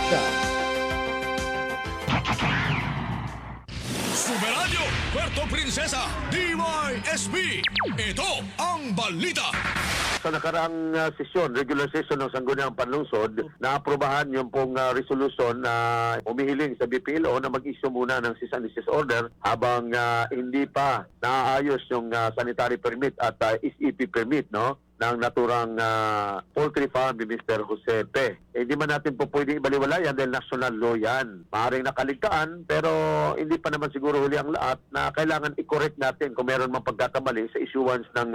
Superadyo, Puerto Princesa, DYSB. Ito ang balita. Sa nakaraang sesyon, regular session ng Sangguniang Panlungsod, naaprubahan yung pong resolution na umihiling sa BPLO na mag-issue muna ng cease and desist order habang hindi pa naayos yung sanitary permit at SEP permit, no, ng naturang poultry farm ni Mr. Jose P. Hindi man natin po pwede ibaliwalayan dahil national law yan. Maaaring nakaligtaan pero hindi pa naman siguro huli ang lahat na kailangan i-correct natin kung meron mang pagkakamali sa issuance ng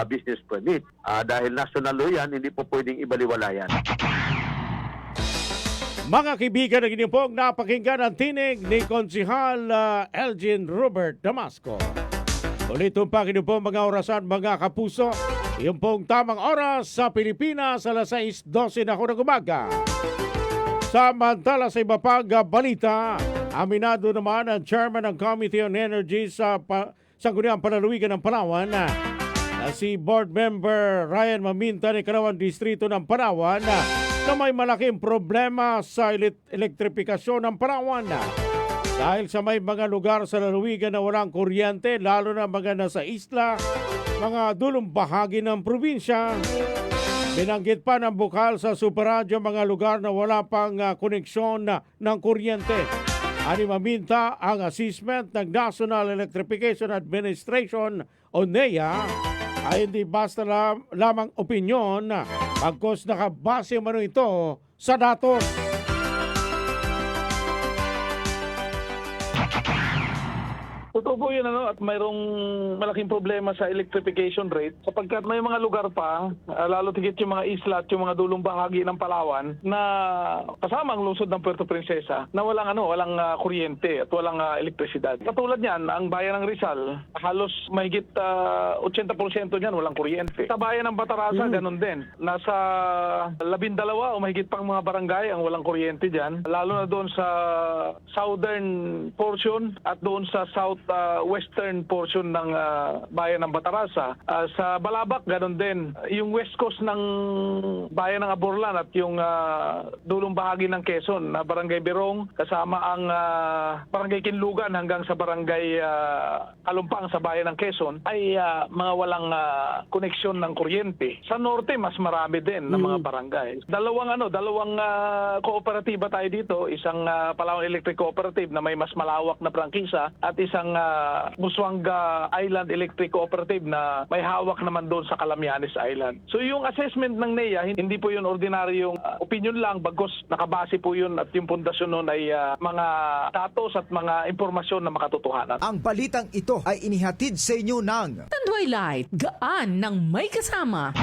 business permit. Dahil national law yan, hindi po pwedeng ibaliwalayan. Mga kaibigan, ang inyong pong napakinggan ang tinig ni Konsihal Elgin Robert Damasco. Ulit pa inyong pong mga orasan, mga kapuso. Yung pong tamang oras sa Pilipinas, alas 6:12 na ako ng umaga. Samantala sa iba pang balita, aminado naman ang chairman ng Committee on Energy sa Sangguniang Palaluigan ng Palawan na si Board Member Ryan Maminta ng Kalawang Distrito ng Palawan na may malaking problema sa elektripikasyon ng Palawan dahil sa may mga lugar sa lalawigan na walang kuryente, lalo na mga nasa isla, mga dulong bahagi ng probinsya. Binanggit pa ng bukal sa Superradyo mga lugar na wala pang koneksyon ng kuryente. Ani Maminta, ang assessment ng National Electrification Administration o NEA ay hindi basta lamang opinyon, pagkos nakabase man ito sa datos. Totoo po yun, at mayroong malaking problema sa electrification rate sapagkat may mga lugar pa, lalo tigit yung mga isla at yung mga dulong bahagi ng Palawan na kasama ang lungsod ng Puerto Princesa na walang kuryente at walang elektrisidad. Katulad niyan, ang bayan ng Rizal, halos mahigit 80% niyan walang kuryente. Sa bayan ng Batarasa, ganun din. Nasa 12 o mahigit pang mga barangay ang walang kuryente diyan, lalo na doon sa southern portion at doon sa western portion ng bayan ng Batarasa. Sa Balabac, ganun din. Yung west coast ng bayan ng Aborlan at yung dulong bahagi ng Quezon, na Barangay Birong, kasama ang Barangay Kinlugan hanggang sa Barangay Kalumpang sa bayan ng Quezon, ay mga walang koneksyon ng kuryente. Sa norte, mas marami din ng mga barangay. Dalawang kooperatiba tayo dito, isang Palawan Electric Cooperative na may mas malawak na prangkisa at isang Busuanga Island Electric Cooperative na may hawak naman doon sa Calamianes Island. So yung assessment ng NEA, hindi po yun ordinaryong opinion lang, bagos nakabase po yun at yung pundasyon nun ay mga datos at mga impormasyon na makatotohanan. Ang balitang ito ay inihatid sa inyo ng Tanduay Light, gaan ng may kasama.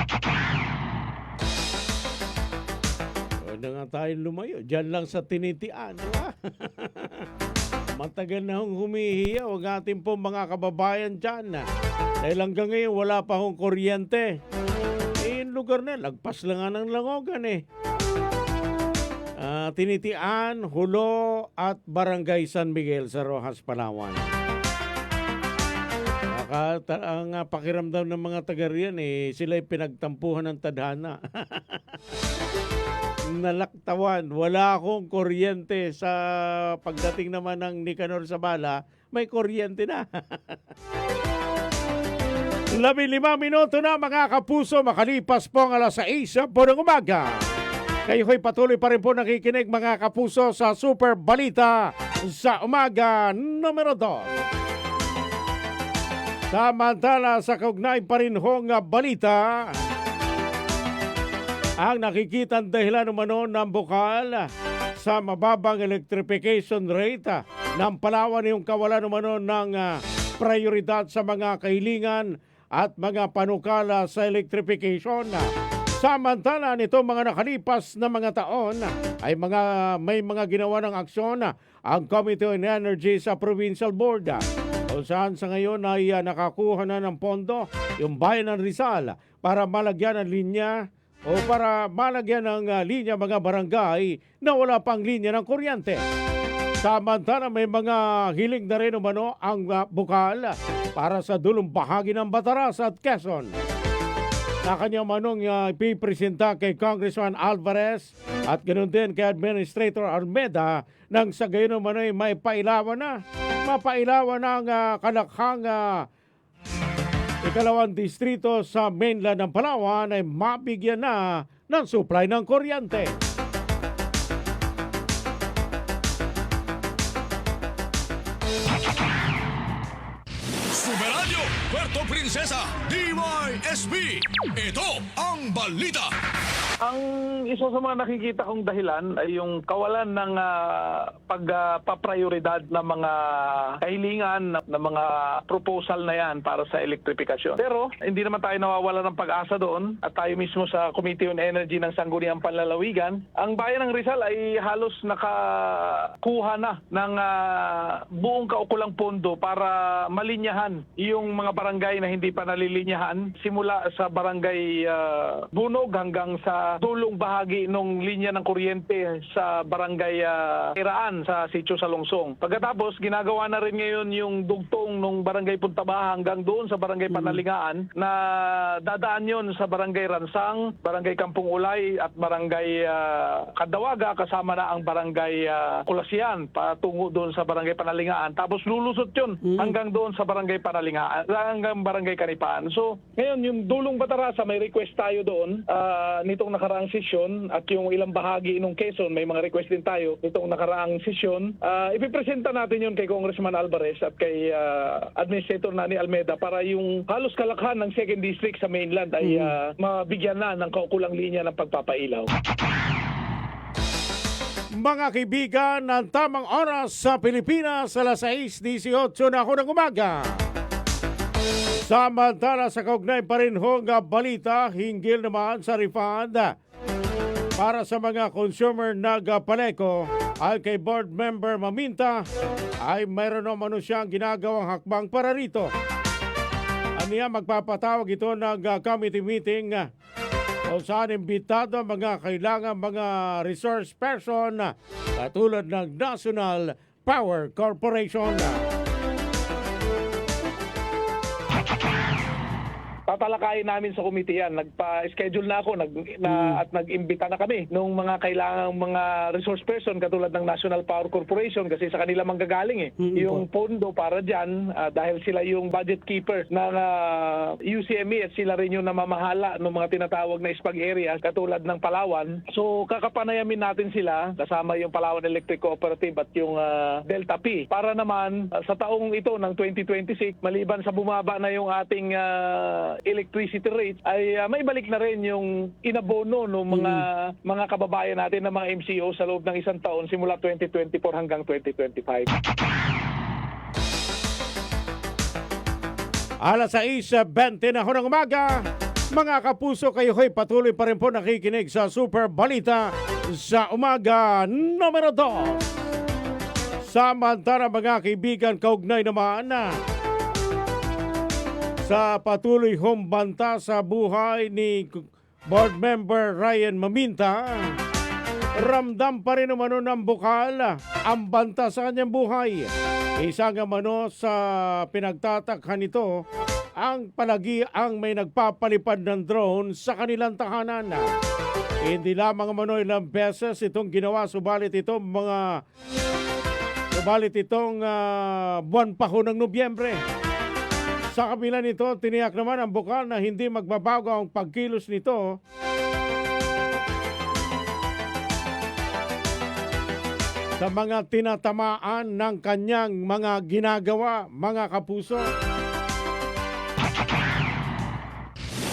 Huwag na nga tayong lumayo. Diyan lang sa Tinitian. Matagal na hong humihiyaw ang ating pong mga kababayan dyan. Dahil hanggang ngayon wala pa hong kuryente. Yung lugar na, lagpas lang nga ng Langogan Tinitian, Hulo at Barangay San Miguel sa Rojas, Palawan. Ang pakiramdam ng mga taga riyan sila'y pinagtampuhan ng tadhana. Nalaktawan, wala akong kuryente. Sa pagdating naman ng Nicanor Zabala, may kuryente na. 15 minuto na mga kapuso, makalipas po ang alas 6 po ng umaga. Kayo ho'y patuloy pa rin po nakikinig mga kapuso sa Super Balita sa umaga numero 2. Samantala sa kaugnay pa rin hong balita, ang nakikitang dahilan umano ng bukal sa mababang electrification rate ng Palawan yung kawalan umano ng prioridad sa mga kahilingan at mga panukala sa electrification. Samantala nito mga nakalipas na mga taon ay may mga ginawa ng aksyon ang Committee on Energy sa Provincial Board, kung saan sa ngayon ay nakakuha na ng pondo yung bayan ng Rizal para malagyan ng linya o para malagyan ng linya mga barangay na wala pang linya ng kuryente. Samantala may mga hiling na rin umano ang bukal para sa dulong bahagi ng Bataras at Quezon. Na kanyang manong ipipresenta kay Congressman Alvarez at ganoon din kay Administrator Armeda nang sa gayon umano ay mapailawan ang kalakhang ikalawang distrito sa mainland ng Palawan ay mabigyan na ng supply ng kuryente. Super Radio Puerto Princesa, DYSB. Ito ang balita. Ang isa sa mga nakikita kong dahilan ay yung kawalan ng pagpaprioridad ng mga kahilingan ng mga proposal na yan para sa elektrifikasyon. Pero hindi naman tayo nawawala ng pag-asa doon at tayo mismo sa Committee on Energy ng Sangguniang Panlalawigan, ang bayan ng Rizal ay halos nakakuha na ng buong kaukulang pondo para malinyahan yung mga barangay na hindi pa nalilinyahan simula sa barangay Bunog hanggang sa dulong bahagi ng linya ng kuryente sa barangay Iraan sa Sitio Salungsong. Pagkatapos, ginagawa na rin ngayon yung dugtong ng barangay Puntabaha hanggang doon sa barangay Panalingaan na dadaan yon sa barangay Ransang, barangay Kampung Ulay at barangay Kadawaga kasama na ang barangay Kulasian patungo doon sa barangay Panalingaan. Tapos lulusot yun hanggang doon sa barangay Panalingaan, hanggang barangay Kanipaan. So, ngayon yung dulong Batarasa may request tayo doon nitong nakaraang sesyon at yung ilang bahagi ng Quezon may mga request din tayo nitong nakaraang sesyon. Ipipresenta natin yun kay Congressman Alvarez at kay Administrator Nani Almeda para yung halos kalakhan ng 2nd District sa mainland ay mabigyan na ng kaukulang linya ng pagpapailaw. Mga kaibigan, ng tamang oras sa Pilipinas, alas 6:18 na ako ng umaga. Samantala sa kaugnay pa rin hong balita hinggil naman sa refund para sa mga consumer nagpaleko ay kay Board Member Maminta ay mayroon naman siyang ginagawang hakbang para rito. Aniya magpapatawag ito ng committee meeting kung saan imbitado ang mga kailangan mga resource person katulad ng National Power Corporation. Tatalakayin namin sa committee yan. Nagpa-schedule na ako at nag-imbita na kami nung mga kailangang mga resource person katulad ng National Power Corporation kasi sa kanila manggagaling yung pondo para dyan dahil sila yung budget keeper ng UCME at sila rin yung namamahala ng mga tinatawag na SPAG areas katulad ng Palawan. So kakapanayamin natin sila kasama yung Palawan Electric Cooperative at yung Delta P para naman sa taong ito ng 2026 maliban sa bumaba na yung ating electricity rates ay maibalik na rin yung inabono ng mga kababayan natin ng mga MCO sa loob ng isang taon simula 2024 hanggang 2025. Alas 6:20 na ako ng umaga. Mga kapuso, kayo ho'y patuloy pa rin po nakikinig sa Super Balita sa umaga numero 2. Samantala mga kaibigan, kaugnay naman sa patuloy humbanta sa buhay ni Board Member Ryan Maminta, ramdam pa rin umano ng bukal ang banta sa kanyang buhay. Isa nga mano sa pinagtatakhan nito ang palagi ang may nagpapalipad ng drone sa kanilang tahanan. Hindi lamang mano ilang beses itong ginawa subalit itong buwan pa ho ng Nobyembre. Sa kabila nito, tiniyak naman ang bukal na hindi magbabago ang pagkilos nito sa mga tinatamaan ng kanyang mga ginagawa, mga kapuso.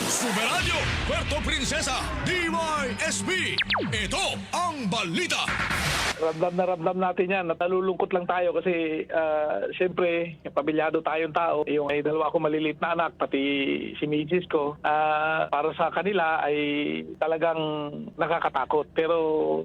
Superadyo, Puerto Princesa, DYSB. Ito ang balita. Ramdam natin yan. Nalulungkot lang tayo kasi siyempre, pabilyado tayong tao. Yung ay dalawa ko maliliit na anak, pati si Mrs. ko. Para sa kanila ay talagang nakakatakot. Pero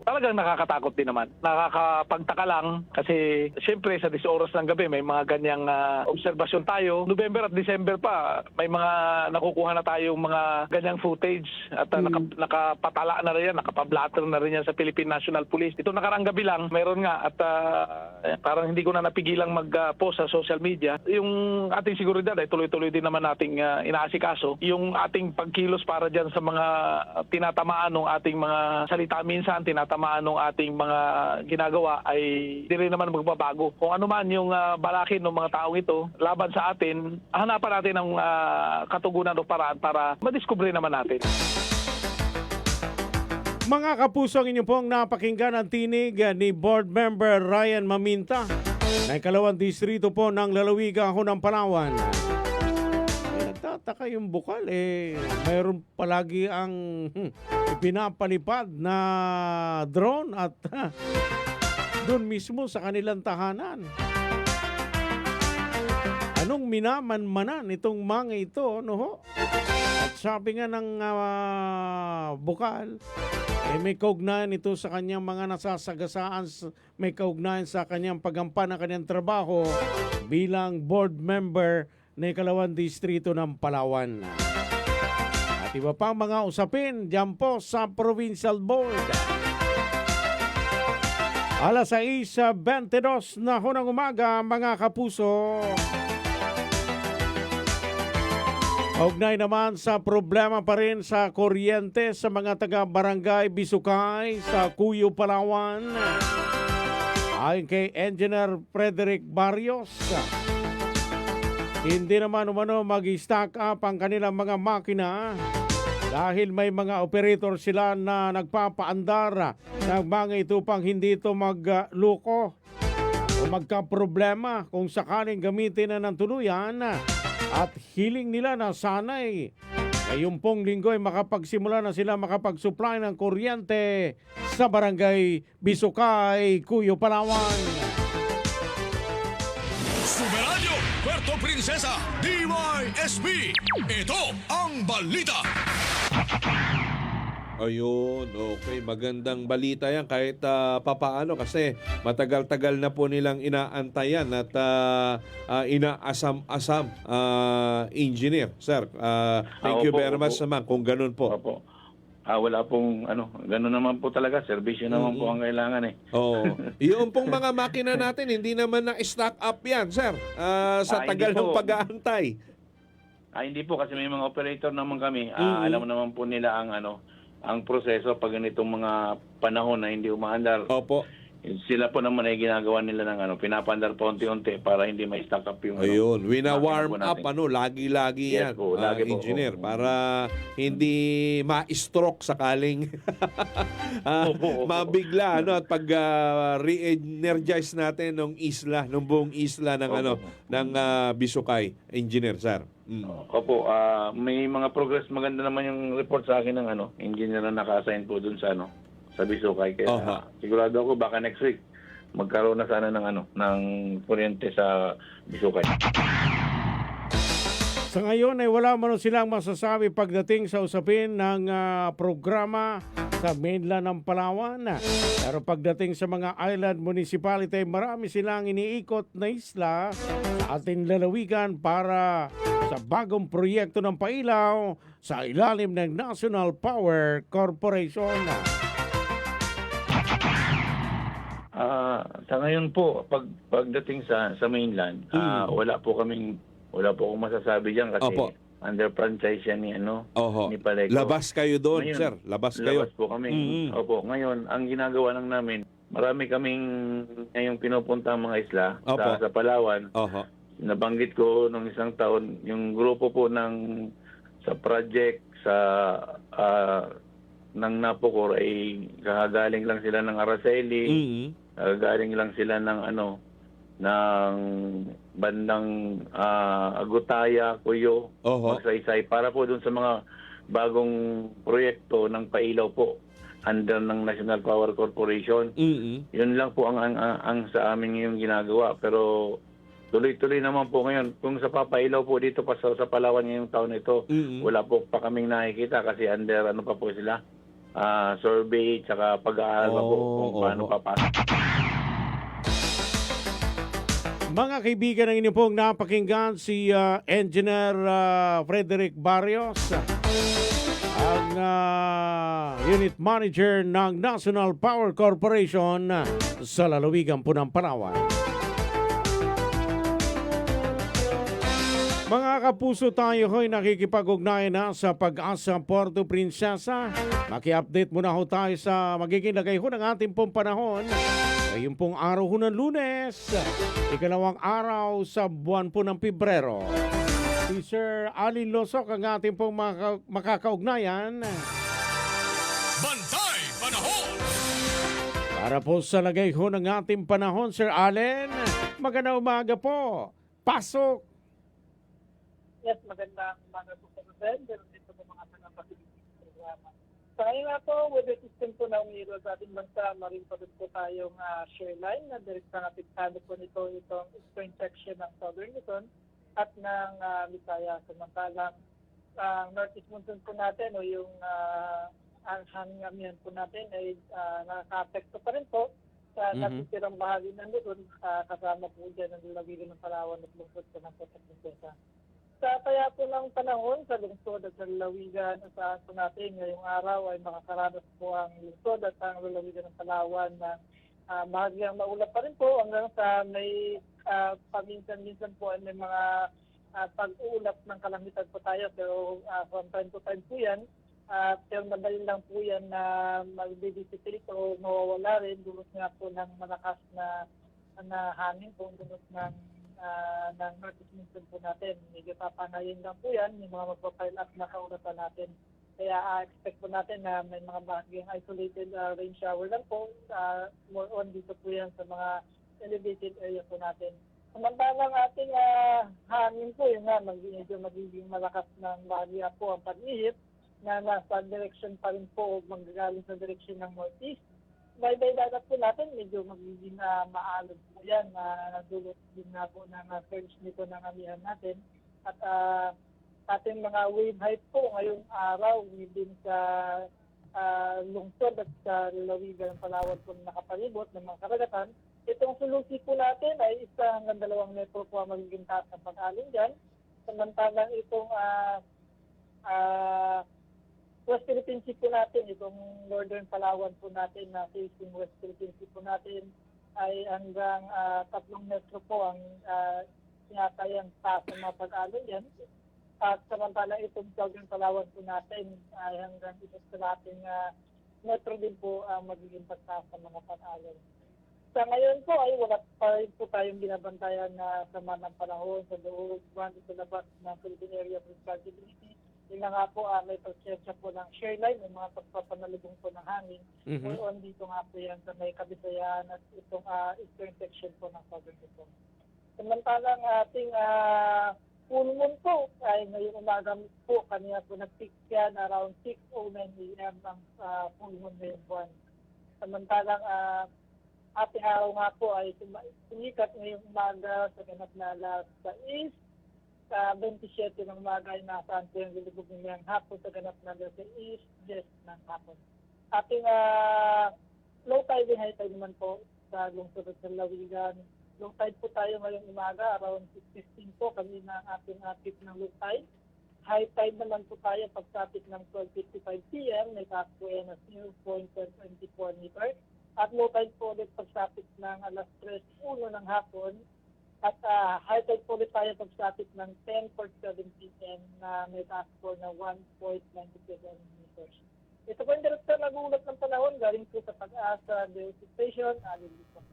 talagang nakakatakot din naman. Nakakapagtaka lang kasi siyempre sa 10 oras ng gabi may mga ganyang obserbasyon tayo. November at December pa, may mga nakukuha na tayong mga ganyang footage at nakapatala na rin yan, nakapablatter na rin yan sa Philippine National Police. Ito nakaraang gabi lang, meron nga at parang hindi ko na napigilang mag-post sa social media. Yung ating seguridad ay tuloy-tuloy din naman nating inaasikaso. Yung ating pagkilos para dyan sa mga tinatamaan ng ating mga salita minsan, tinatamaan ng ating mga ginagawa ay di rin naman magbabago. Kung ano man yung balakin ng mga taong ito laban sa atin, hanapan natin ang katugunan o paraan para madiskubre naman natin. Mga kapuso, ang inyo pong napakinggan ang tinig ni Board Member Ryan Maminta na ikalawang distrito po ng lalawigan ho ng Palawan. Nagtataka yung bukal mayroon palagi ang ipinapalipad na drone at doon mismo sa kanilang tahanan. Anong minamanmanan itong mga ito, no ho? At sabi nga ng bukal, may kaugnayan ito sa kanyang mga nasasagasaan, may kaugnayan sa kanyang paggampan ng kanyang trabaho bilang board member ng Ikalawang Distrito ng Palawan. At iba pang mga usapin dyan po sa Provincial Board. Alas 6:22 na ho ng umaga, mga kapuso. Kaugnay naman sa problema pa rin sa kuryente sa mga taga-barangay Bisukay sa Cuyo, Palawan. Ayon kay Engineer Frederick Barrios, hindi naman umano mag-stack up ang kanilang mga makina dahil may mga operator sila na nagpapaandar ng mga ito pang hindi ito magluko o magka-problema kung sakaling gamitin na ng tuluyan. At hiling nila na sana'y ngayong pong linggo ay makapagsimula na sila makapag-supply ng kuryente sa barangay Bisukay, Cuyo, Palawan. Superadyo, Puerto Princesa, DYSB. Ito ang balita. Ayun, okay. Magandang balita yan kahit papaano kasi matagal-tagal na po nilang inaantayan at inaasam-asam, engineer. Sir, thank you very much naman kung ganun po. Opo. Wala pong ganun naman po talaga. Serbisyo naman po ang kailangan Oo. Yung pong mga makina natin, hindi naman na-stock up yan, sir. Sa tagal ng pag-aantay. Hindi po kasi may mga operator naman kami. Alam naman po nila ang proseso pag ganitong mga panahon na hindi umaandar. Opo. Sila po naman ay ginagawa nila ng pinapandar pa unti-unti para hindi ma-stack up yung Ayun, wina-warm up lagi-lagi yes, yan, po, lagi po, engineer, para hindi ma-stroke sakaling mabigla at pag re-energize natin ng isla, ng buong isla ng ng Bisukay, engineer, sir. Opo, may mga progress, maganda naman yung report sa akin ng engineer na naka-assign po dun sa sa Bisukay. Kaya sigurado ako baka next week magkaroon na sana ng kuryente sa Bisukay. Sa ngayon ay wala man silang masasabi pagdating sa usapin ng programa sa mainland ng Palawan. Pero pagdating sa mga island municipality, marami silang iniikot na isla sa ating lalawigan para sa bagong proyekto ng pailaw sa ilalim ng National Power Corporation. Sa ngayon po, pagdating sa mainland, wala po akong masasabi diyan kasi under franchise yan ni Paleco. Labas kayo doon, ngayon, sir. Labas po kami. Opo, ngayon ang ginagawa lang namin, marami kaming ngayong pinupunta mga isla sa Palawan. Nabanggit ko nung isang taon, yung grupo po sa project ng Napocor ay kakagaling lang sila ng Araceli. Galing lang sila ng ng bandang Agutaya, Cuyo, Magsaysay para po dun sa mga bagong proyekto ng pailaw po under ng National Power Corporation. Yun lang po ang sa amin yung ginagawa, pero tuloy-tuloy naman po ngayon. Kung sa papailaw po dito pa sa Palawan ngayong taon ito, wala po pa kaming nakikita kasi under pa po sila survey tsaka pag-aaral pa po kung paano papasok. Mga kaibigan, ng inyo pong napakinggan si Engineer Frederick Barrios, ang Unit Manager ng National Power Corporation sa lalawigan po ng Palawan. Mga kapuso, tayo ho'y nakikipag-ugnayan na sa Pag-asa Puerto Princesa. Maki-update muna ho tayo sa magiging lagay ho ng ating pong panahon. Ngayon pong araw ho ng Lunes, ikalawang araw sa buwan po ng Pebrero. Si Sir Alin Losok ang ating pong makakaugnayan. Bantay Panahon! Para po sa lagay ho ng ating panahon, Sir Allen, magandang umaga po. Pasok! Yes, magandang umaga po sa Rosel. Meron dito po mga tagapakinig sa programa. So ngayon nga po, with the system po na umiiro sa ating bansa, marin pa rin po tayong share line na direct na apektado po nito itong eastern section ng Southern Luzon at ng Visayas. Samantalang ang northeast monsoon po natin o yung ang hangamihan po natin ay nakaka-apekto pa rin po sa natitirang bahagi ng Luzon, kasama po dyan ang lalawigan ng Palawan at lungsod po ng Puerto Princesa. Sa taya po ng panahon sa lungsod at sa lalawigan, asahan po natin ngayong araw ay makakaranas po ang lungsod at ang lalawigan ng Palawan na bahagyang maulap pa rin po hanggang sa may paminsan-minsan po ay may mga pag-uulap ng kalamitan po tayo, pero from time to time po yan. Pero madali lang po yan na mag-dissipate o mawawala rin dulot nga po ng malakas na hangin po dulot ng northeast monsoon po natin. Medyo papanayin lang po yan, yung mga magpapile up na kauratan natin. Kaya expect po natin na may mga bahagyang isolated rain shower lang po. More on dito po yan sa mga elevated area po natin. Samantalang ating hangin po, yun nga, medyo magiging malakas ng bahagya po ang pag-ihip na nasa direction pa rin po o manggagaling sa direction ng northeast. By dagat po natin, medyo magiging maalog po yan na dulot din na po ng surge nito ng amihan natin. At ating mga wave height po ngayong araw din sa lungsod at sa lalawigan ng Palawan po na nakapalibot ng mga karagatan. Itong sulusi po natin ay 1 hanggang 2 metro po ang magiging taas ng pag-alin dyan. Samantalang itong West Philippine Sea po natin, itong Northern Palawan po natin na facing West Philippine Sea po natin ay hanggang 3 metro po ang sinatayang taas ng mga pag-alon yan. At samantalang itong Southern Palawan po natin ay hanggang isa't kalating metro din po ang magiging pagtaas ng mga pag-alon. Sa ngayon po ay wala pa rin po tayong binabantayan na sama ng panahon sa loob, sa labas ng Philippine Area of Responsibility. Yun na nga po, may presensya po ng share line, may mga pagpapanalubong po ng hangin. On dito nga po yan sa may Kabisayan at itong eastern section po ng Southern Luzon. Samantalang ating full moon po ay ngayong umaga po, kanina po nag-peak yan around 6:09 a.m. ang full moon ngayong buwan. Samantalang ating araw nga po ay sumikat ngayong umaga sa ganap na alas 6. Sa 27 ng umaga ay nasaan po yung lulubog ng hapon sa ganap na alas 6 ng hapon. Ating low tide and high tide naman po sa lungsod at sa lalawigan. Low tide po tayo ngayong umaga around 6:15 po kanina ang ating tip ng low tide. High tide naman po tayo pagsapit ng 12:55 p.m. may taas po yan na 0.24 meter. At low tide po ulit pagsapit ng alas 3:01 ng hapon. At high tide po ulit tayo pagsapit ng 10:47 p.m. na may taas po na 1.97 meters. Ito po yung direkta nag-uulat ng panahon galing po sa Pag-asa Deo Station, Alilito.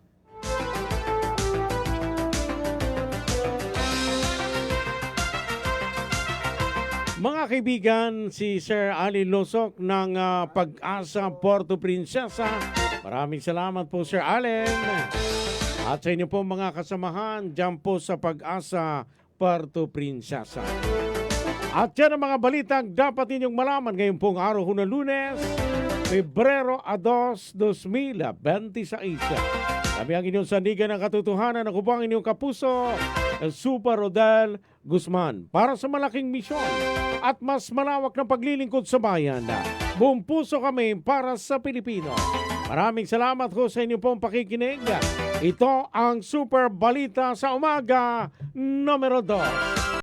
Mga kaibigan, si Sir Ali Losok ng Pag-asa Puerto Princesa. Maraming salamat po, Sir Allen. At sa inyo po mga kasamahan, dyan po sa Pag-asa Puerto Princesa. At yan ang mga balitang dapat ninyong malaman ngayong pong araw na Lunes, Pebrero 2, 2026. Kami ang inyong sandigan ng katotohanan. Ako po ang inyong kapuso, Super Rodel Guzman. Para sa malaking misyon at mas malawak na paglilingkod sa bayan, buong puso kami para sa Pilipino. Maraming salamat ho sa inyong pong pakikinig. Ito ang Super Balita sa Umaga, numero 2.